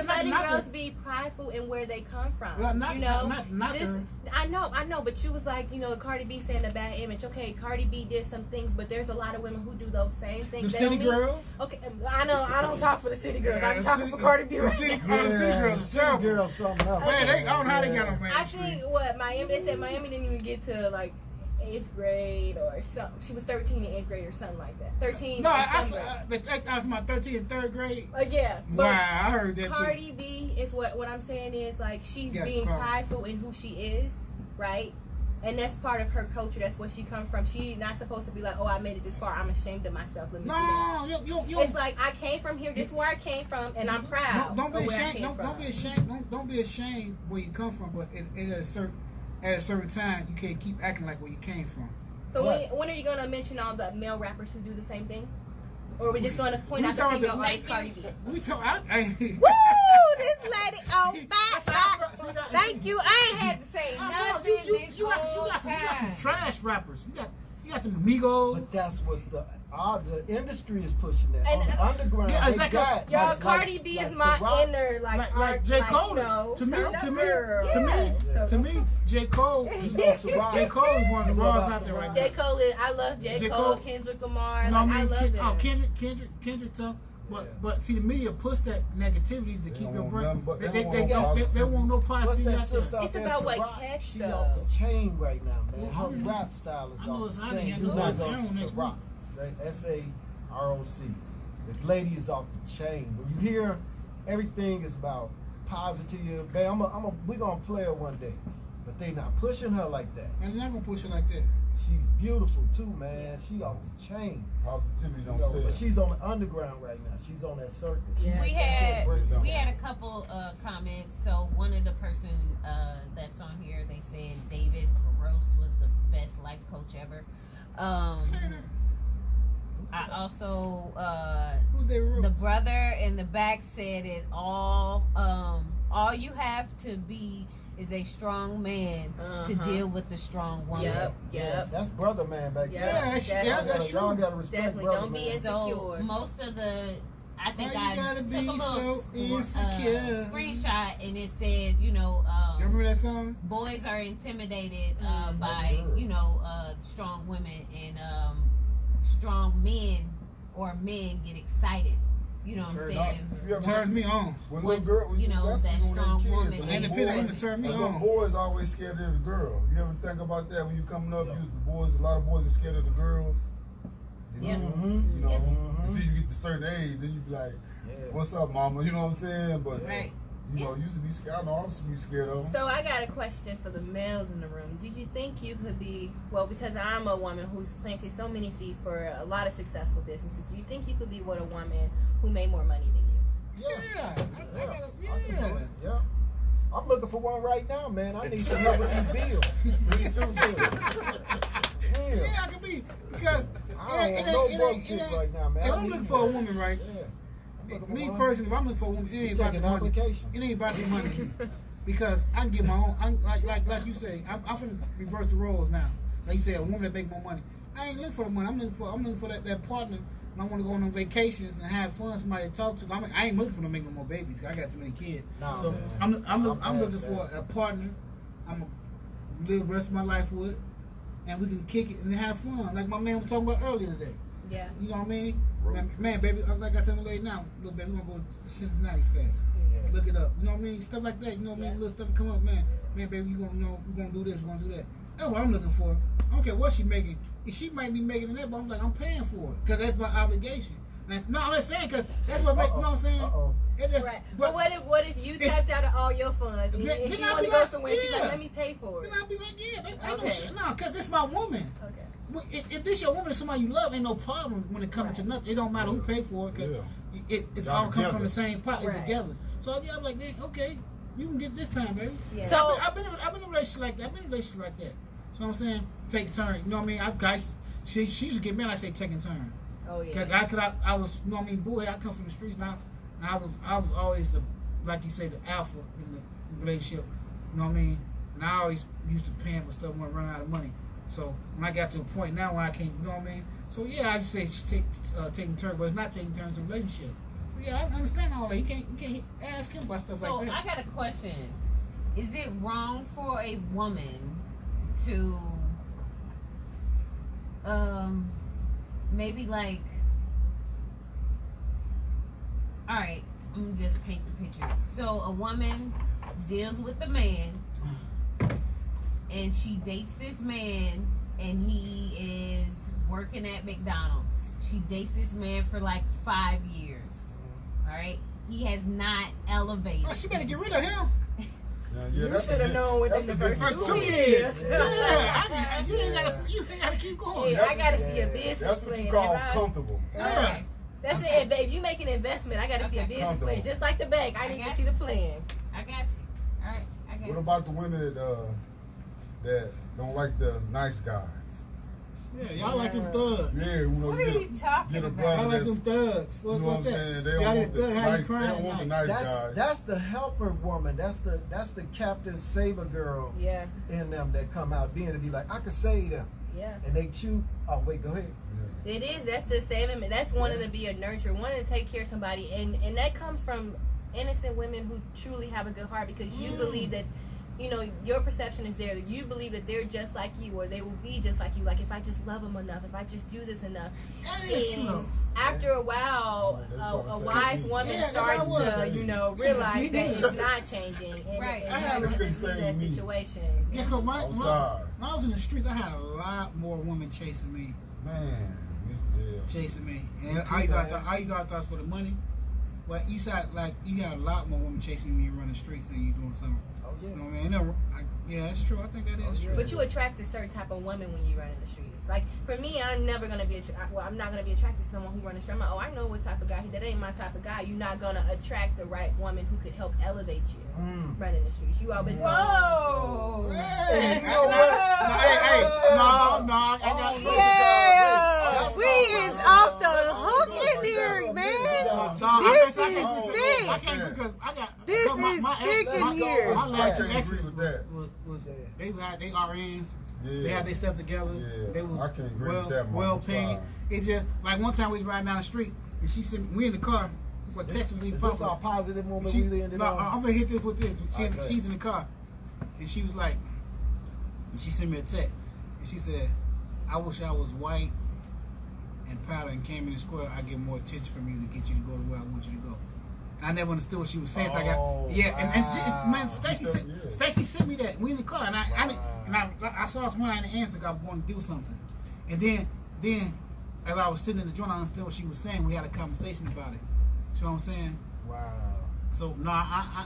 letting not girls her. be prideful in where they come from. Well, not- you know, not just her. I know, but you was like, you know, Cardi B saying a bad image. Okay, Cardi B did some things, but there's a lot of women who do those same things. The They city don't mean- girls. Okay, I know. I don't talk for the city girls. I'm the talking city- for Cardi B the right city now. girls. The city girls is terrible. Girl, something else. Man, I don't know how they got on I think what Miami. They said Miami didn't even get to like 8th grade or something. She was 13 in 8th grade or something like that. 13. No, in I some grade. was my 13th and 3rd grade. Yeah. But Wow, I heard that too. Cardi B is what I'm saying is like she's Yeah, being Cardi. prideful in who she is, right? And that's part of her culture. That's where she come from. She's not supposed to be like, oh, I made it this far. I'm ashamed of myself. Let me see that. No, you It's like I came from here. This is where I came from, and I'm proud. Don't be of where I ashamed. came from. Don't be ashamed. Don't be ashamed where you come from. But at a certain time, you can't keep acting like where you came from. So when are you gonna mention all the male rappers who do the same thing, or are we just gonna point We out the talking female about- artist Cardi B? We talk. Woo! This lady on That's fire. how I- see that- Thank you. I ain't had to say I know, nothing this you got whole some time. trash rappers. You got the Migos. But that's what's the industry is pushing that. And- On the underground, Yeah, they exactly. got Yo, like- Cardi like- B like is my Ciroc. inner like art, J. Cole. you know, To me, turn up girl. to So- me, J. Cole. You know, Ciroc. J. Cole is one of the You know raws about out there right Ciroc? now. J. Cole is. I love J. J. Cole, Cole. Kendrick Lamar. You know Like, what I I mean? love them. Kendrick tough. Yeah. But see, the media push that negativity to keep don't your want brain. nothing but- They they don't want want no What's positivity that out there. sister out It's there, about what Ciroc? catch She stuff. off the chain right now, man. Her Mhm. rap style is I know off it's the hot chain. again. You I know know it's it's next Ciroc. SAROC. The lady is off the chain. When you hear everything is about positive, man, we gonna play her one day. But they not pushing her like that. And they're not gonna push it like that. She's beautiful too, man. She off the chain. Positivity You don't know, say but it. she's on the underground right now. She's on that circuit. Yeah. We had Breakdown. a couple comments. So one of the person that's on here, they said David Gross was the best life coach ever. I also Who's they real? the brother in the back said it all. All you have to be is a strong man to Uh-huh. deal with the strong woman. Yep. That's brother man back Yep. there. Yeah, that's Y'all true. gotta respect Definitely. brother Don't be man. insecure. So most of the, I think Why you gotta I took be a little so insecure? screenshot and it said, you know, You remember that song? boys are intimidated Mm-hmm. by, you know, strong women, and strong men or men get excited. You know what I'm Turn saying? up. You ever Turns me on. When Once, little girl, you know, that's that when strong kids, woman the And little if it boys- ain't turn me the little on. boys always scared of the girl. You ever think about that when you coming up? Yeah. The boys, a lot of boys are scared of the girls. You Yeah. know, Mhm. you know. Yeah. Until you get to a certain age, then you be like, Yeah. "What's up, mama?" You know what I'm saying? But Right. You know, used to be scared. I know I used to be scared of them. So I got a question for the males in the room. Do you think you could be, well, because I'm a woman who's planted so many seeds for a lot of successful businesses, do you think you could be with a woman who made more money than you? Yeah. I gotta, I can do yeah. it. Yeah. I'm looking for one right now, man. I need some help with these bills. Me too, Yeah. Yeah, I could be. Because I don't want no broke chick right now, man. if I I'm need looking for a that. woman, right? Yeah. I'm looking for Me one. personally, if I'm looking for a woman, it ain't about the taking money. applications. It ain't about the money. Because I can get my own. I'm like you say. I'm finna reverse the roles now. Like you said, a woman that make more money. I ain't looking for the money. I'm looking for that partner. And I want to go on them vacations and have fun. Somebody to talk to. I ain't looking for them to make no more babies. 'Cause I got too many kids. Nah, So man. I'm I'm looking past for that. a partner. I'm gonna live the rest of my life with, and we can kick it and have fun. Like my man was talking about earlier today. Yeah. You know what I mean? Road Man, baby, like I tell the lady now, look, baby, we're gonna go to Cincinnati fast. Yeah. Look it up. You know what I mean? Stuff like that. You know what I mean? Yeah. Little stuff come up, man. Man, baby, we're gonna do this, we're gonna do that. That's what I'm looking for. I don't care what she making. If she might be making that, but I'm like, I'm paying for it because that's my obligation. Like, no, I'm not saying because that's what make. You know what I'm saying? Uh-oh. It just, Right. But what if you it's- tapped out of all your funds and, Then and she I'll want be to go like, somewhere? She's like, yeah. let me pay for it. Then I'll be like, yeah, baby, ain't no Okay. shit. No, because this my woman. Okay. Well, if this your woman, somebody you love, ain't no problem when it comes Right. to nothing. It don't matter who pay for it, because it's Y'all all come together. from the same pot. It's Right. together. So yeah, I'm like, then, okay, you can get this time, baby. Yeah. So- I've been in a relationship like that. I've been in a relationship like that. So I'm saying, takes turn. You know what I mean? I've guys, she used to get me, and I say taking turn. Oh yeah. Cause I was, you know what I mean, boy, I come from the streets now. And I was always the, like you say, the alpha in the relationship. You know what I mean? And I always used to pay for stuff when I run out of money. So when I got to a point now where I can't, you know what I mean? So yeah, I just say taking turns, but it's not taking turns in a relationship. So yeah, I understand all that. You can't ask him about stuff So like I that. got a question. Is it wrong for a woman to maybe like, all right, I'm gonna just paint the picture. So a woman deals with the man and she dates this man and he is working at McDonald's. She dates this man for like 5 years. All right, he has not elevated. Oh, she better get rid of him. Yeah, You that's should have known within the first For 2 2 years. years. Yeah, you ain't gotta keep going. Hey, I gotta see a business That's what plan. you call If I- comfortable. Yeah. That's it, babe. You make an investment. I gotta see a Okay. business plan. Comfortable. Just like the bank, I I need to got see the plan. I got you. All right, I got What you. about the women that don't like the nice guys? Yeah, y'all like them thugs. Yeah, you know, What are you talking get a about? brother I like that's, them thugs. you know what I'm that? saying? They Y'all don't get want the thug, how you nice. They crying don't want the tonight? nice guys. That's the helper woman. That's the Captain Saver girl Yeah, in them that come out then to be like, I could save them. yeah. And they chew. Oh, wait, go ahead. It is. That's the saving. That's wanting to be a nurturer, wanting to take care of somebody, and that comes from innocent women who truly have a good heart because you believe that, you know, your perception is there. That you believe that they're just like you, or they will be just like you. Like if I just love them enough, if I just do this enough. That is And true. after a while, Yeah, that's what a I'm wise saying. woman Yeah, starts that's what I to, was you know, realize that it's not changing, and, Right. and I has have to look leave and say that me. situation. Yeah, cause Outside. when I was in the streets, I had a lot more women chasing me. Man, yeah. Chasing me. And Me too, I used to man. thought it was for the money. But you said like you got a lot more women chasing you when you run the streets than you doing something. Oh, yeah. You know what I mean? Yeah, that's true. I think that is Oh, yeah. true. But you attract a certain type of woman when you run in the streets. Like for me, I'm never gonna be I'm not gonna be attracted to someone who runs the street. I'm like, oh, I know what type of guy. That ain't my type of guy. You're not gonna attract the right woman who could help elevate you running the streets. You always gonna. Whoa! Hey, You know what? I got Yeah, we is off the hook in here, man. This is thick. I can't because I got This so is thick in here. My I last two can't exes agree with that. was they RNs. Yeah. They had their stuff together. Yeah, They was I can't agree with that, Mom. well I'm paid. sorry. It just like one time we was riding down the street and she said we in the car before Texas was even Is this popular. our positive moment She, we ended no, on? I'm gonna hit this with this. Okay. She's in the car, and she was like, and she sent me a text, and she said, "I wish I was white and powder and came in the square. I get more attention from you to get you to go to where I want you to go." And I never understood what she was saying. I got Oh, and she, wow. man, Stacy sent me that. We in the car, and I saw someone in the answer. I was going to do something, and then as I was sitting in the joint, I understood what she was saying. We had a conversation about it. See what I'm saying? Wow. So I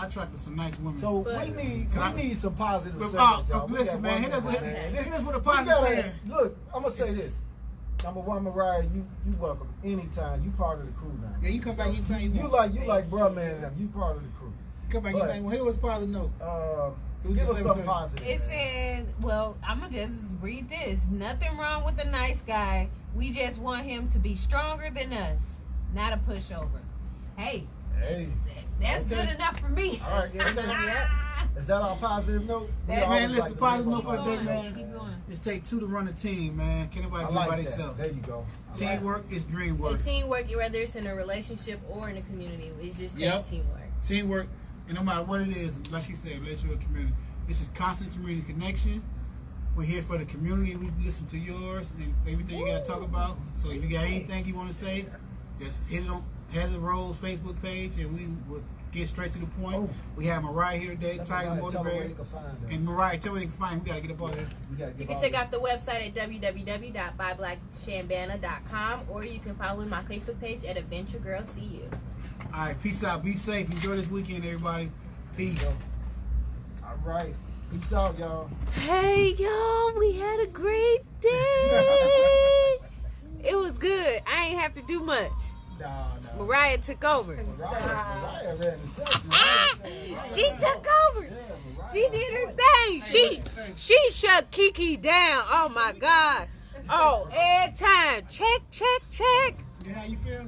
attracted some nice women. So But- we need some positive But, segments, y'all. We listen, got man, one hit us more, with man. this is what a We positive gotta- saying. Look, I'm gonna say this. Number one, Mariah, you welcome anytime. You part of the crew now. Yeah, you come back anytime you You want. like bruh man and them. You part of the crew. Come back But- anytime you want. Hit us positive note. Give us something 7:30. positive. It man. said, well, I'm going to just read this. Nothing wrong with the nice guy. We just want him to be stronger than us, not a pushover. Hey, Hey, that's Okay. good enough for me. all right. Is that our positive note? We That- always Man, listen, like to positive leave note for on the day, a positive man. Keep going. It's take two to run a team, man. Can't nobody I do it by like that. themselves. There you go. I like Teamwork is dream work. And teamwork, whether it's in a relationship or in a community, it just says Yep. teamwork. Teamwork, and no matter what it is, like she said, relationship or community. This is constant community connection. We're here for the community. We listen to yours and everything you got to talk about. So if you got anything you want to say, just hit it on Heather Rose Facebook page, and we will get straight to the point. Oh. We have Mariah here today, Let Tiger Mariah tell them where they Motivator. can find them. And Mariah, tell me where they can find. We got to get up on there. We gotta You give can all check the- out the website at www.byblackshambana.com, or you can follow my Facebook page at Adventure Girl CU. All right, peace out. Be safe. Enjoy this weekend, everybody. Peace. All right. Peace out, y'all. Hey, y'all, we had a great day. It was good. I ain't have to do much. Nah. Mariah took over. Mariah ran the show. She took over. Yeah, Mariah. She did her thing. She shut Kiki down. Oh my gosh. Oh, every time. Check. You know how you feel?